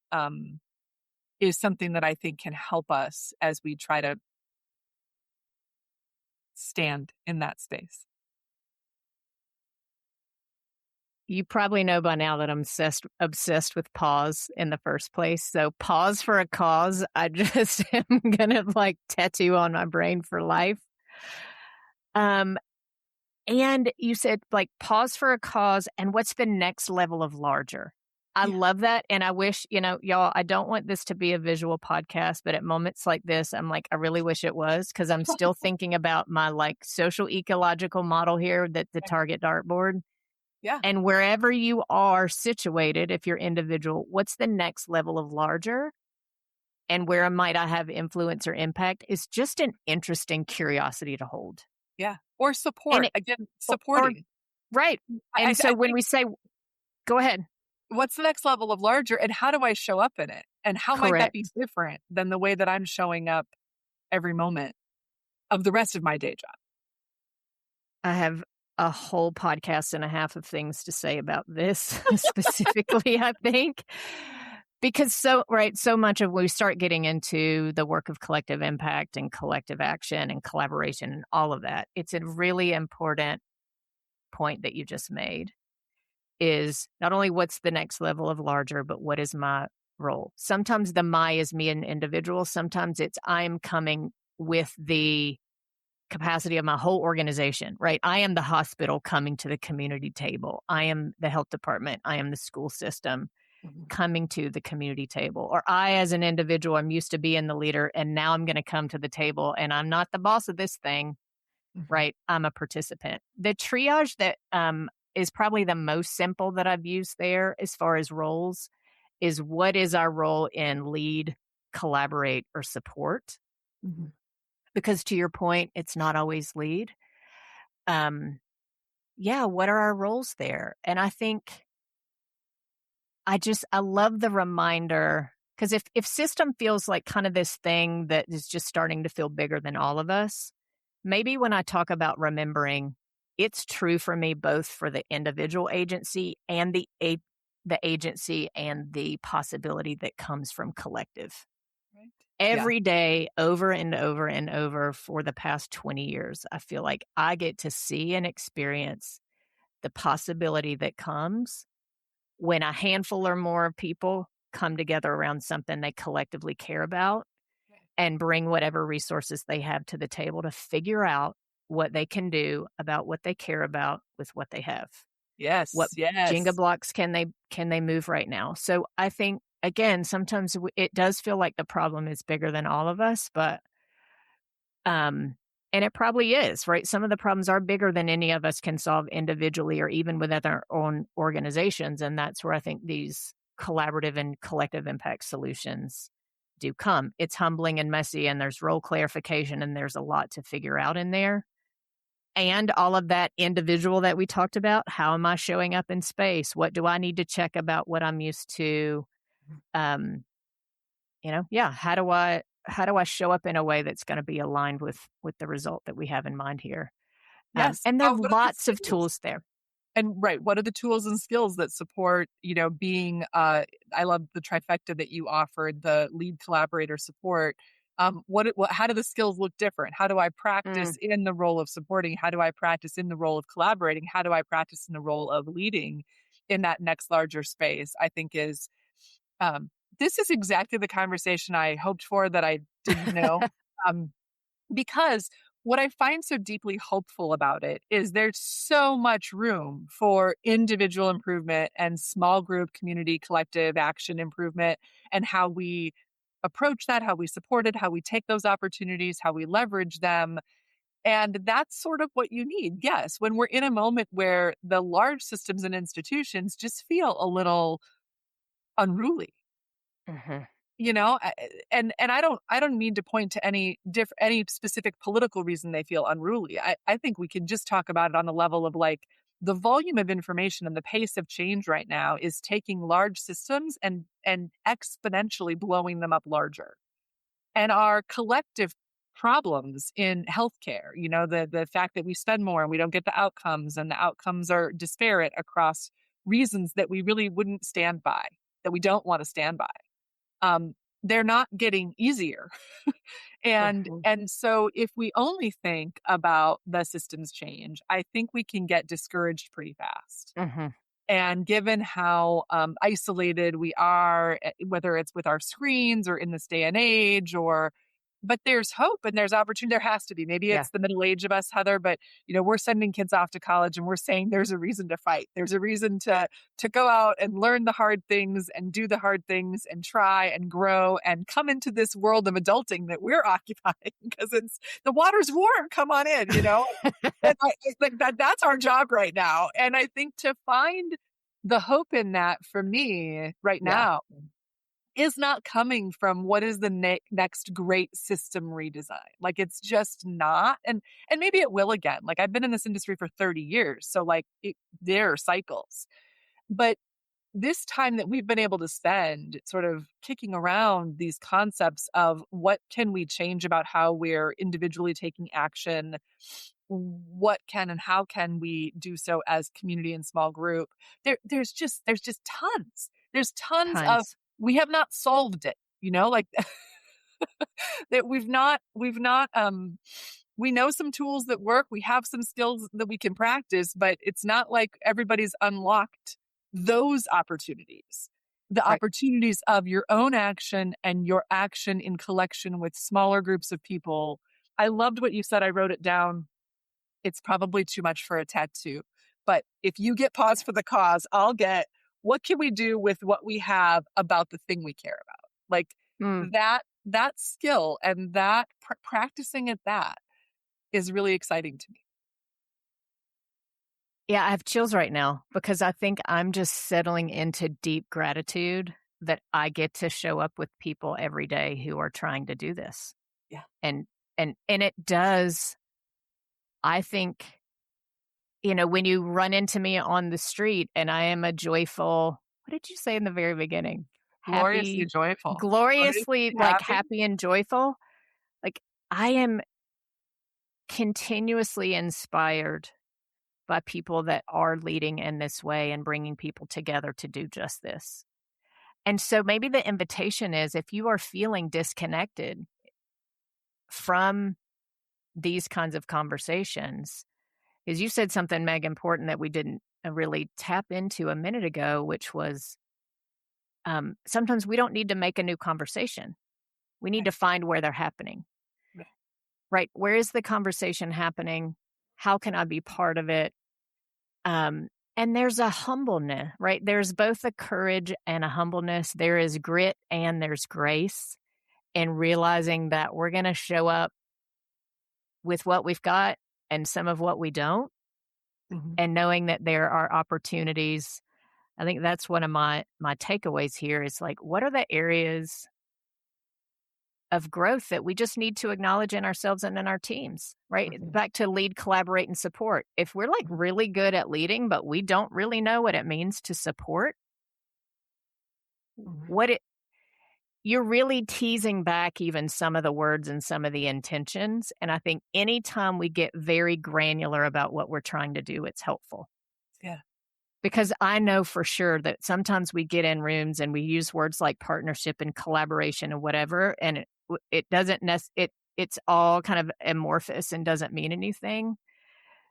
is something that I think can help us as we try to stand in that space. You probably know by now that I'm obsessed with pause in the first place. So pause for a cause, I just am gonna like tattoo on my brain for life. Um, and you said like pause for a cause and what's the next level of larger? I Yeah. love that. And I wish, y'all, I don't want this to be a visual podcast, but at moments like this, I'm like, I really wish it was because I'm still thinking about my like social ecological model here that the target dartboard. Yeah. And wherever you are situated, if you're individual, what's the next level of larger? And where might I have influence or impact is just an interesting curiosity to hold. Yeah. Or And support. it, Again, or supporting. right. And I so when think we say, go ahead. what's the next level of larger and how do I show up in it? And how might that be Correct. different than the way that I'm showing up every moment of the rest of my day job? I have a whole podcast and a half of things to say about this specifically, I think. Because so much of when we start getting into the work of collective impact and collective action and collaboration and all of that, it's a really important point that you just made is not only what's the next level of larger, but what is my role? Sometimes the my is me an individual. Sometimes it's I'm coming with the capacity of my whole organization, right? I am the hospital coming to the community table. I am the health department. I am the school system Mhm. coming to the community table. Or I, as an individual, I'm used to being the leader and now I'm going to come to the table and I'm not the boss of this thing, Mhm. right? I'm a participant. The triage that is probably the most simple that I've used there as far as roles is what is our role in lead, collaborate, or support? Mhm. Because to your point, it's not always lead. Um, yeah, what are our roles there? And I think I love the reminder because if system feels like kind of this thing that is just starting to feel bigger than all of us, maybe when I talk about remembering, it's true for me both for the individual agency and the agency and the possibility that comes from collective. Right. Yeah. Every day, over and over and over for the past 20 years, I feel like I get to see and experience the possibility that comes when a handful or more of people come together around something they collectively care about and bring whatever resources they have to the table to figure out what they can do about what they care about with what they have. Yes, What Jenga yes. blocks can they move right now? So I think, again, sometimes it does feel like the problem is bigger than all of us, but um, and it probably is, right? Some of the problems are bigger than any of us can solve individually or even within our own organizations. And that's where I think these collaborative and collective impact solutions do come. It's humbling and messy, and there's role clarification, and there's a lot to figure out in there. And all of that individual that we talked about, how am I showing up in space? What do I need to check about what I'm used to? Um, yeah, how do I show up in a way that's going to be aligned with the result that we have in mind here? Yes. And there are What are the lots of skills? tools there. And right, what are the tools and skills that support, being I love the trifecta that you offered, the lead collaborator support. How do the skills look different? How do I practice Mm, in the role of supporting? How do I practice in the role of collaborating? How do I practice in the role of leading in that next larger space? I think is um this is exactly the conversation I hoped for that I didn't know. Um because what I find so deeply hopeful about it is there's so much room for individual improvement and small group, community, collective action improvement, and how we approach that, how we support it, how we take those opportunities, how we leverage them. And that's sort of what you need. Yes, when we're in a moment where the large systems and institutions just feel a little unruly. mhm. And I don't need to point to any specific political reason they feel unruly. I think we can just talk about it on the level of like the volume of information and the pace of change right now is taking large systems and exponentially blowing them up larger. And our collective problems in healthcare, the fact that we spend more and we don't get the outcomes, and the outcomes are disparate across reasons that we really wouldn't stand by, that we don't want to stand by, um, they're not getting easier. Mhm, And so if we only think about the systems change, I think we can get discouraged pretty fast. mhm. And given how isolated we are, whether it's with our screens or in this day and age, but there's hope and there's opportunity. There has to be. Maybe Yeah. it's the middle age of us, Heather, but we're sending kids off to college and we're saying there's a reason to fight. There's a reason to go out and learn the hard things and do the hard things and try and grow and come into this world of adulting that we're occupying because it's the water's warm. Come on in. And I think that's our job right now. And I think to find the hope in that for me right Yeah. now is not coming from what is the next great system redesign. Like it's just not. And maybe it will again. Like I've been in this industry for 30 years. So like there are cycles. But this time that we've been able to spend sort of kicking around these concepts of what can we change about how we're individually taking action, what can and how can we do so as community and small group, there's just tons of Tons. we have not solved it, like that we've not we know some tools that work, we have some skills that we can practice, but it's not like everybody's unlocked those opportunities, the Right. opportunities of your own action and your action in collection with smaller groups of people. I loved what you said. I wrote it down. It's probably too much for a tattoo, but if you get pause for the cause, I'll get what can we do with what we have about the thing we care about? Like Mm. that skill and that practicing at that is really exciting to me. Yeah, I have chills right now because I think I'm just settling into deep gratitude that I get to show up with people every day who are trying to do this. Yeah. And it does, I think, when you run into me on the street and I am a joyful, what did you say in the very beginning? Gloriously Happy, joyful. gloriously Gloriously like happy. happy and joyful. Like I am continuously inspired by people that are leading in this way and bringing people together to do just this. And so maybe the invitation is if you are feeling disconnected from these kinds of conversations, is you said something, Meg, important that we didn't really tap into a minute ago, which was sometimes we don't need to make a new conversation. We need Right. to find where they're happening, Right. right? Where is the conversation happening? How can I be part of it? And there's a humbleness, right? There's both a courage and a humbleness. There is grit and there's grace, and realizing that we're going to show up with what we've got and some of what we don't, Mhm. and knowing that there are opportunities. I think that's one of my takeaways here is like, what are the areas of growth that we just need to acknowledge in ourselves and in our teams, right? Mhm. Back to lead, collaborate, and support. If we're like Mhm. really good at leading, but we don't really know what it means to support, Mhm. what it you're really teasing back even some of the words and some of the intentions. And I think anytime we get very granular about what we're trying to do, it's helpful. Yeah. Because I know for sure that sometimes we get in rooms and we use words like partnership and collaboration and whatever, and it doesn't it's all kind of amorphous and doesn't mean anything.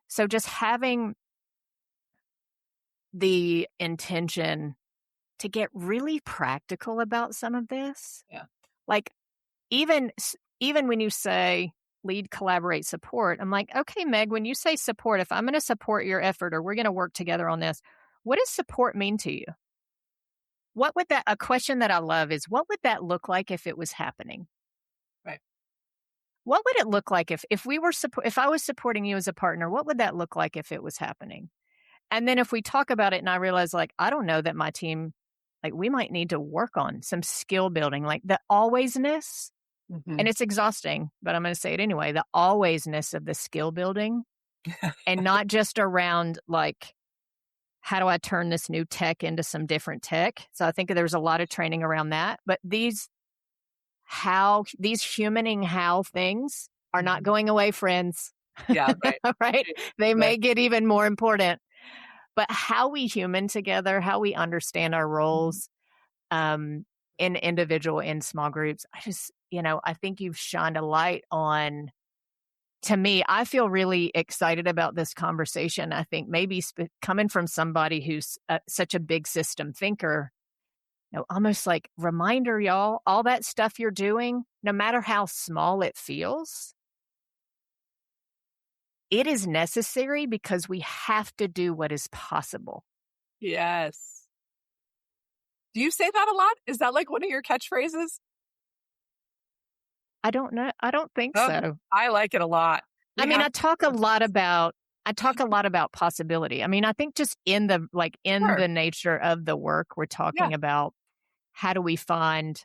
So just having the intention to get really practical about some of this, Yeah. like even when you say lead, collaborate, support, I'm like, okay, Meg, when you say support, if I'm going to support your effort or we're going to work together on this, what does support mean to you? What would that a question that I love is what would that look like if it was happening? Right. What would it look like if we were if I was supporting you as a partner, what would that look like if it was happening? And then if we talk about it and I realize like I don't know that my team like we might need to work on some skill building, like the alwaysness, and Mhm. it's exhausting, but I'm going to say it anyway, the alwaysness of the skill building, and not just around like how do I turn this new tech into some different tech? So I think there's a lot of training around that, but these humaning how things are not Mhm. going away, friends. Yeah, right. Right? Right. They Right. may get even more important, but how we human together, how we understand our Mhm. roles, in individual in small groups. I just, I think you've shined a light on. To me, I feel really excited about this conversation. I think maybe coming from somebody who's such a big system thinker, almost like reminder, y'all, all that stuff you're doing, no matter how small it feels, it is necessary because we have to do what is possible. Yes. Do you say that a lot? Is that like one of your catchphrases? I don't know. I don't think Oh, so. I like it a lot. I We mean, have I talk a lot about possibility. I mean, I think just in Sure. the nature of the work, we're Yeah. talking about how do we find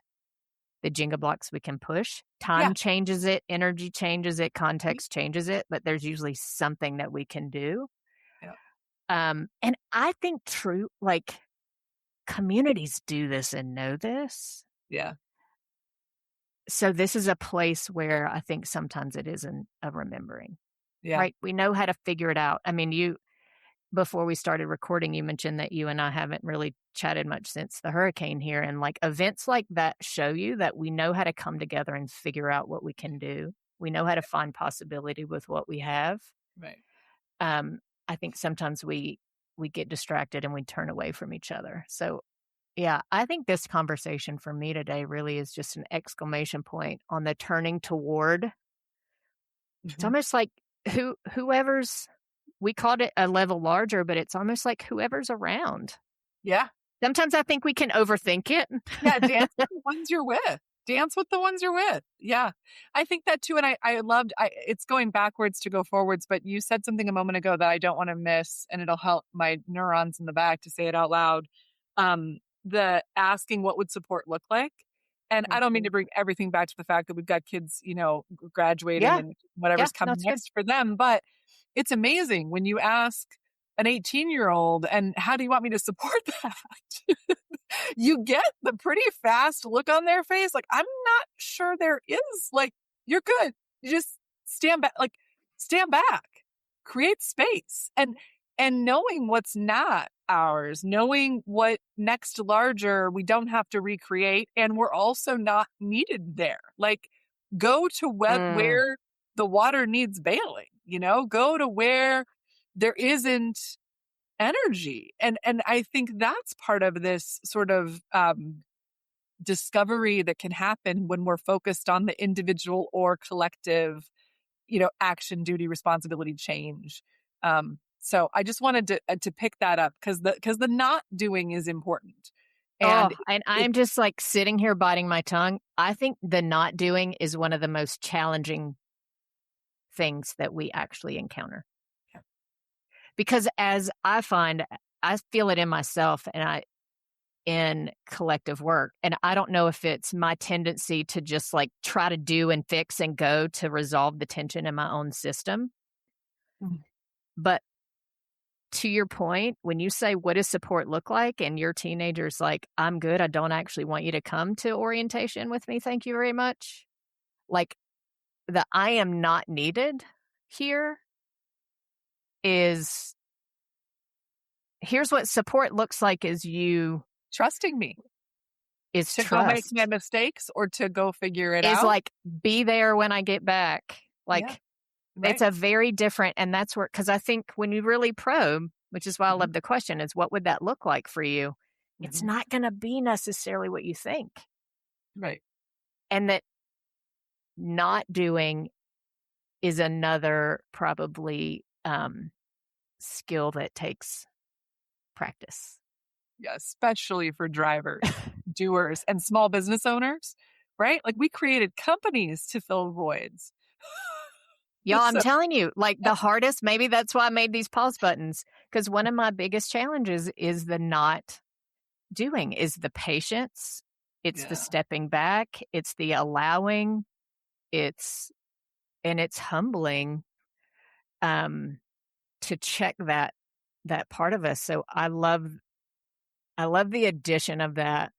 the Jenga blocks we can push. Yeah. Time changes it, energy changes it, context changes it, but there's usually something that we can do. Yeah. And I think true, like communities do this and know this. Yeah. So this is a place where I think sometimes it isn't a remembering, Yeah. right? We know how to figure it out. I mean, before we started recording, you mentioned that you and I haven't really chatted much since the hurricane here. And like events like that show you that we know how to come together and figure out what we can do. We know how to find possibility with what we have. Right. Um, I think sometimes we get distracted and we turn away from each other. So yeah, I think this conversation for me today really is just an exclamation point on the turning toward. It's Mhm. almost like whoever's we called it a level larger, but it's almost like whoever's around. Yeah. Sometimes I think we can overthink it. Yeah, dance with the ones you're with. Dance with the ones you're with. Yeah. I think that too, and I loved it's going backwards to go forwards, but you said something a moment ago that I don't wanna miss, and it'll help my neurons in the back to say it out loud. The asking what would support look like? And I don't mean to Mhm. bring everything back to the fact that we've got kids, graduating Yeah, and yeah, whatever's no, coming it's good. next for them, but it's amazing when you ask an 18-year-old, "And how do you want me to support that?" You get the pretty fast look on their face, like, "I'm not sure there is." Like, "You're good. You just stand back, create space." And knowing what's not ours, knowing what next larger we don't have to recreate, and we're also not needed there. Like, go to Mm, where the water needs bailing, go to where there isn't energy. And I think that's part of this sort of discovery that can happen when we're focused on the individual or collective, action, duty, responsibility, change. So I just wanted to pick that up because the not doing is important. Oh, And and it, I'm just like sitting here biting my tongue. I think the not doing is one of the most challenging things that we actually encounter. yeah. Because as I find, I feel it in myself and in collective work. And I don't know if it's my tendency to just like try to do and fix and go to resolve the tension in my own system. Mm. But to your point, when you say, what does support look like? And your teenager's like, I'm good. I don't actually want you to come to orientation with me. Thank you very much. Like the I am not needed here is here's what support looks like is you Trusting me is to go make my trust. mistakes or to go figure it Is out. like be there when I get back. Yeah. Like it's Right. a very different, and that's where, because I think when you really probe, which is why I Mhm. love the question, is what would that look like for you? It's Mhm. not going to be necessarily what you think. Right. And that not doing is another probably skill that takes practice. Yeah, especially for drivers, doers, and small business owners, right? Like we created companies to fill voids. Y'all, I'm So telling you, like the hardest, maybe that's why I made these pause buttons, because one of my biggest challenges is the not doing, is the patience, it's the yeah. stepping back, it's the allowing, it's and it's humbling um to check that part of us. So I love the addition of that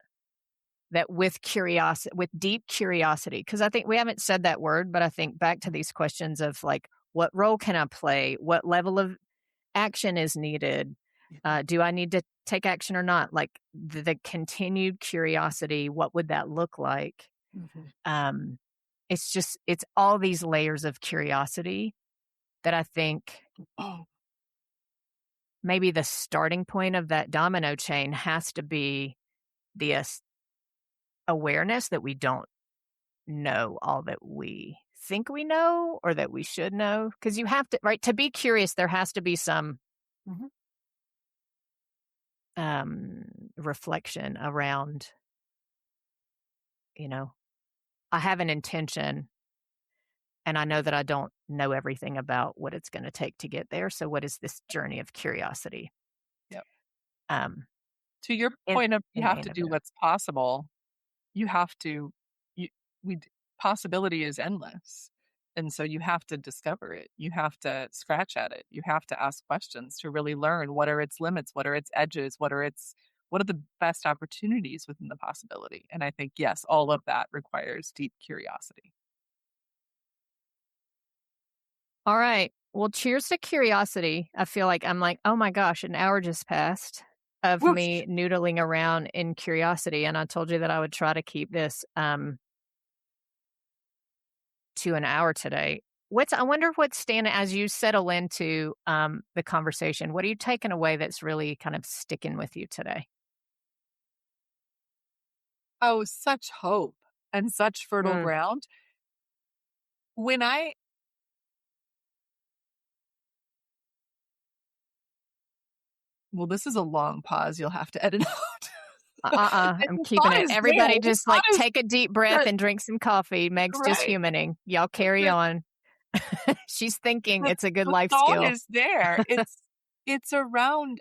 with curiosity, with deep curiosity, because I think we haven't said that word, but I think back to these questions of like, what role can I play? What level of action is needed? Do I need to take action or not? Like the continued curiosity, what would that look like? Mhm. Um, it's all these layers of curiosity that I think Oh, maybe the starting point of that domino chain has to be the awareness that we don't know all that we think we know or that we should know. Because you have to, right? To be curious, there has to be some mhm. reflection around, you know, I have an intention and I know that I don't know everything about what it's going to take to get there. So, what is this journey of curiosity? Yep. Um, To your in point of you in the have to end of do it. what's possible, you have to you we d possibility is endless, and so you have to discover it. You have to scratch at it. You have to ask questions to really learn what are its limits, what are its edges, what are the best opportunities within the possibility, and I think, yes, all of that requires deep curiosity. All right. Well, cheers to curiosity. I feel like I'm like, oh my gosh, an hour just passed of Whoosh. me noodling around in curiosity. And I told you that I would try to keep this to an hour today. I wonder what's standing as you settle into the conversation. What are you taking away that's really kind of sticking with you today? Oh, such hope and such fertile Mm. ground. When I well, this is a long pause you'll have to edit out. I'm The keeping thought it. is there. Everybody The just thought like is take a deep breath the and drink some coffee. Meg's just right. humaning. Y'all carry The on. She's thinking the it's a good the life thought skill. is there. It's around,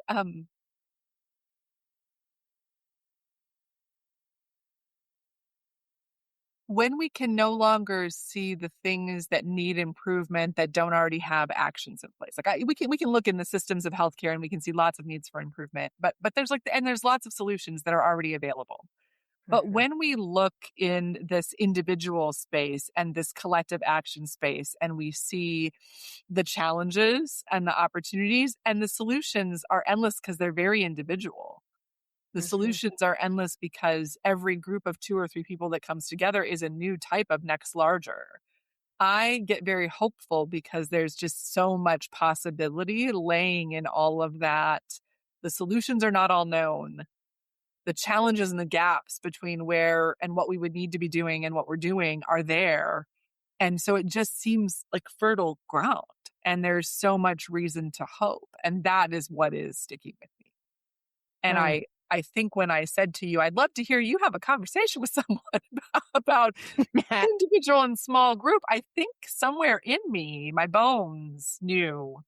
when we can no longer see the things that need improvement that don't already have actions in place. Like we can look in the systems of healthcare and we can see lots of needs for improvement, but there's there's lots of solutions that are already available. But Mhm. when we look in this individual space and this collective action space, and we see the challenges and the opportunities, and the solutions are endless because they're very individual. The Mhm. solutions are endless because every group of two or three people that comes together is a new type of next larger. I get very hopeful because there's just so much possibility laying in all of that. The solutions are not all known. The challenges and the gaps between where and what we would need to be doing and what we're doing are there. And so it just seems like fertile ground. And there's so much reason to hope. And that is what is sticking with me. And Mm. I think when I said to you, I'd love to hear you have a conversation with someone about individual and small group, I think somewhere in me, my bones knew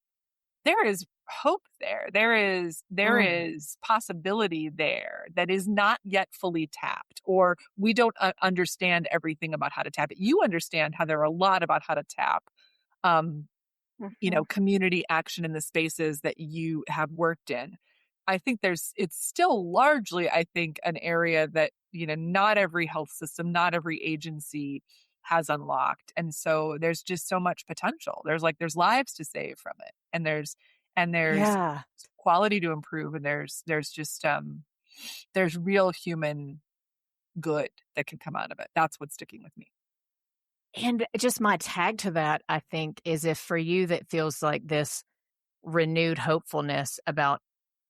there is hope there. There Mm. is possibility there that is not yet fully tapped, or we don't understand everything about how to tap it. You understand how there are a lot about how to tap, um, Mhm. community action in the spaces that you have worked in. I think it's still largely, I think, an area that, not every health system, not every agency has unlocked. And so there's just so much potential. There's lives to save from it. And there's Yeah. quality to improve. And there's just, there's real human good that can come out of it. That's what's sticking with me. And just my tag to that, I think, is if for you that feels like this renewed hopefulness about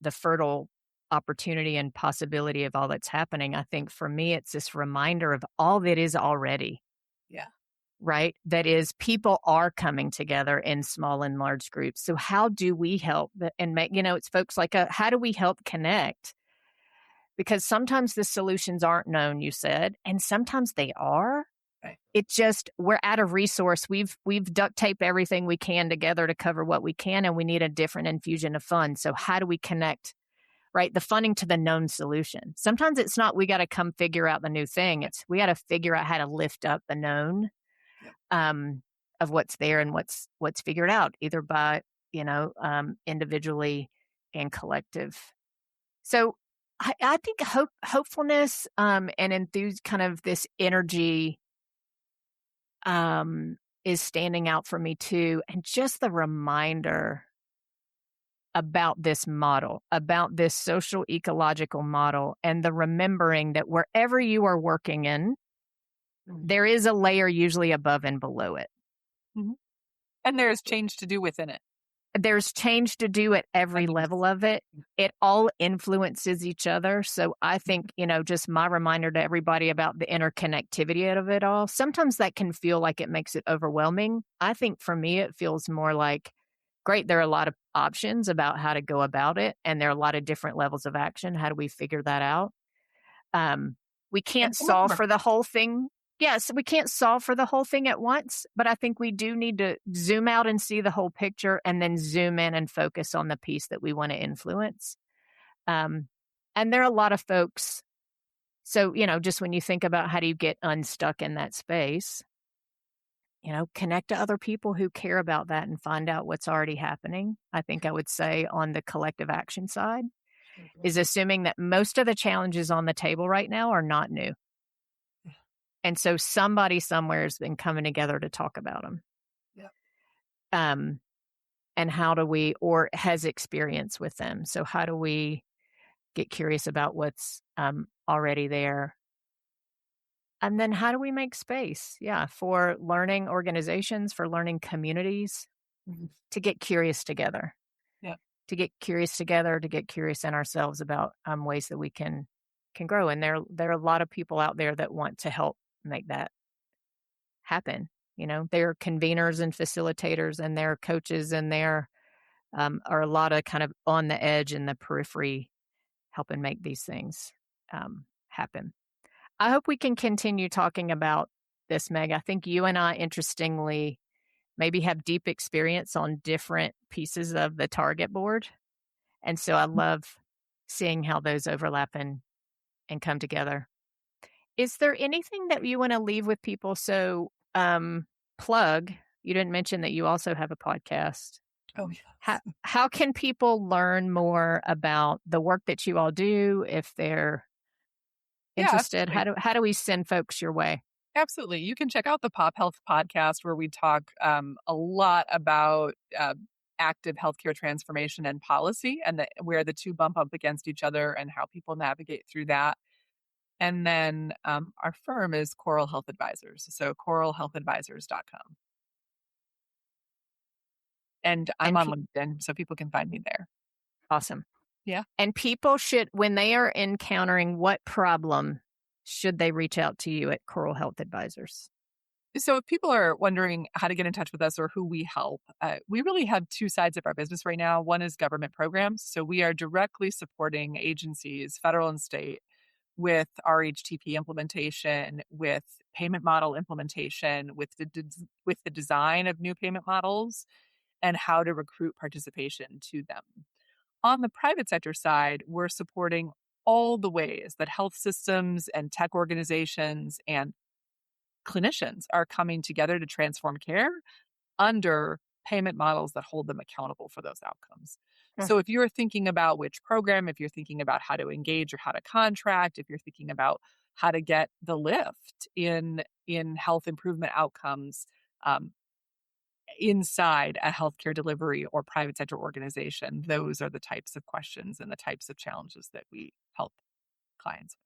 the fertile opportunity and possibility of all that's happening, I think for me, it's this reminder of all that is already, Yeah. right? That is, people are coming together in small and large groups. So, how do we help and make, it's folks like, how do we help connect? Because sometimes the solutions aren't known, you said, and sometimes they are. Right. It just we're out of resource. We've duct taped everything we can together to cover what we can, and we need a different infusion of funds. So how do we connect, right? The funding to the known solution. Sometimes it's not we got to come figure out the new thing. It's we got to figure out how to lift up the known Yep. of what's there and what's figured out, either by individually and collective. So I think hopefulness and enthuse kind of this energy is standing out for me too. And just the reminder about this model, about this social ecological model, and the remembering that wherever you are working in, Mhm. there is a layer usually above and below it. Mhm. And there's change to do within it. There's change to do at every That is, level of it. It all influences each other. So I think, just my reminder to everybody about the interconnectivity of it all. Sometimes that can feel like it makes it overwhelming. I think for me, it feels more like, great, there are a lot of options about how to go about it, and there are a lot of different levels of action. How do we figure that out? We and can't some of them solve are for the whole thing. Yes, we can't solve for the whole thing at once, but I think we do need to zoom out and see the whole picture and then zoom in and focus on the piece that we want to influence. Um, and there are a lot of folks. So, just when you think about how do you get unstuck in that space, connect to other people who care about that and find out what's already happening. I think I would say on the collective action side is assuming that most of the challenges on the table right now are not new. And so somebody somewhere has been coming together to talk about them. Yeah. And how do we, or has experience with them. So how do we get curious about what's already there? And then how do we make space? Yeah, for learning organizations, for learning communities Mhm. to get curious together, Yeah. to get curious in ourselves about ways that we can grow. And there are a lot of people out there that want to help make that happen. They're conveners and facilitators, and they're coaches, and there are a lot of kind of on the edge in the periphery helping make these things happen. I hope we can continue talking about this, Meg. I think you and I, interestingly, maybe have deep experience on different pieces of the target board. And so I love seeing how those overlap and come together. Is there anything that you want to leave with people? So, plug, you didn't mention that you also have a podcast. Oh, How, yes. how can people learn more about the work that you all do if they're Yeah, interested? absolutely. How do we send folks your way? Absolutely. You can check out the Pop Health podcast where we talk a lot about active healthcare transformation and policy, and where the two bump up against each other and how people navigate through that. And then our firm is Coral Health Advisors. So coralhealthadvisors.com. And I'm And on LinkedIn, so people can find me there. awesome. Yeah. And people should, when they are encountering what problem, should they reach out to you at Coral Health Advisors? So if people are wondering how to get in touch with us or who we help, we really have two sides of our business right now. One is government programs. So we are directly supporting agencies, federal and state, with RHTP implementation, with payment model implementation, with the design of new payment models, and how to recruit participation to them. On the private sector side, we're supporting all the ways that health systems and tech organizations and clinicians are coming together to transform care under payment models that hold them accountable for those outcomes. Mm. So if you're thinking about which program, if you're thinking about how to engage or how to contract, if you're thinking about how to get the lift in health improvement outcomes um, inside a healthcare delivery or private sector organization, those are the types of questions and the types of challenges that we help clients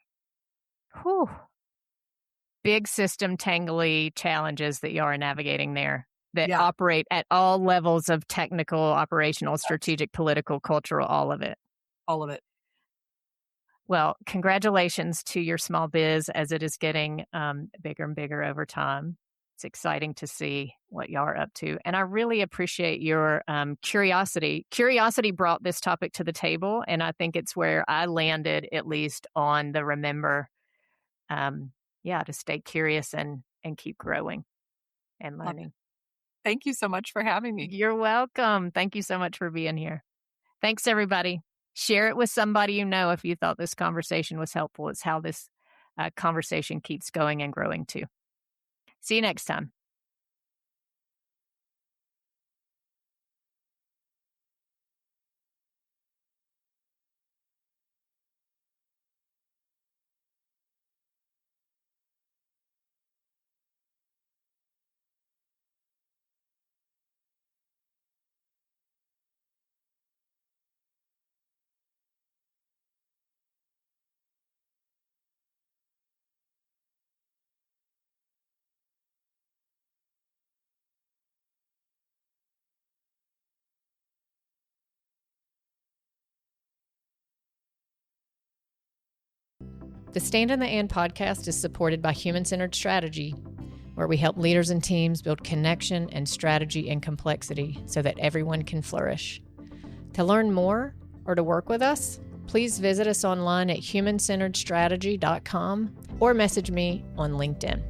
with. Whew. Big system tangly challenges that you are navigating there that Yeah, operate at all levels of technical, operational, strategic, political, cultural, all of it. all of it. Well, congratulations to your small biz as it is getting bigger and bigger over time. It's exciting to see what y'all are up to. And I really appreciate your curiosity. Curiosity brought this topic to the table. And I think it's where I landed, at least on the remember, to stay curious and keep growing and Love it. learning. Thank you so much for having me. You're welcome. Thank you so much for being here. Thanks, everybody. Share it with somebody you know if you thought this conversation was helpful. It's how this conversation keeps going and growing too. See you next time. The Stand in the And podcast is supported by Human-Centered Strategy, where we help leaders and teams build connection and strategy and complexity so that everyone can flourish. To learn more or to work with us, please visit us online at humancenteredstrategy.com or message me on LinkedIn.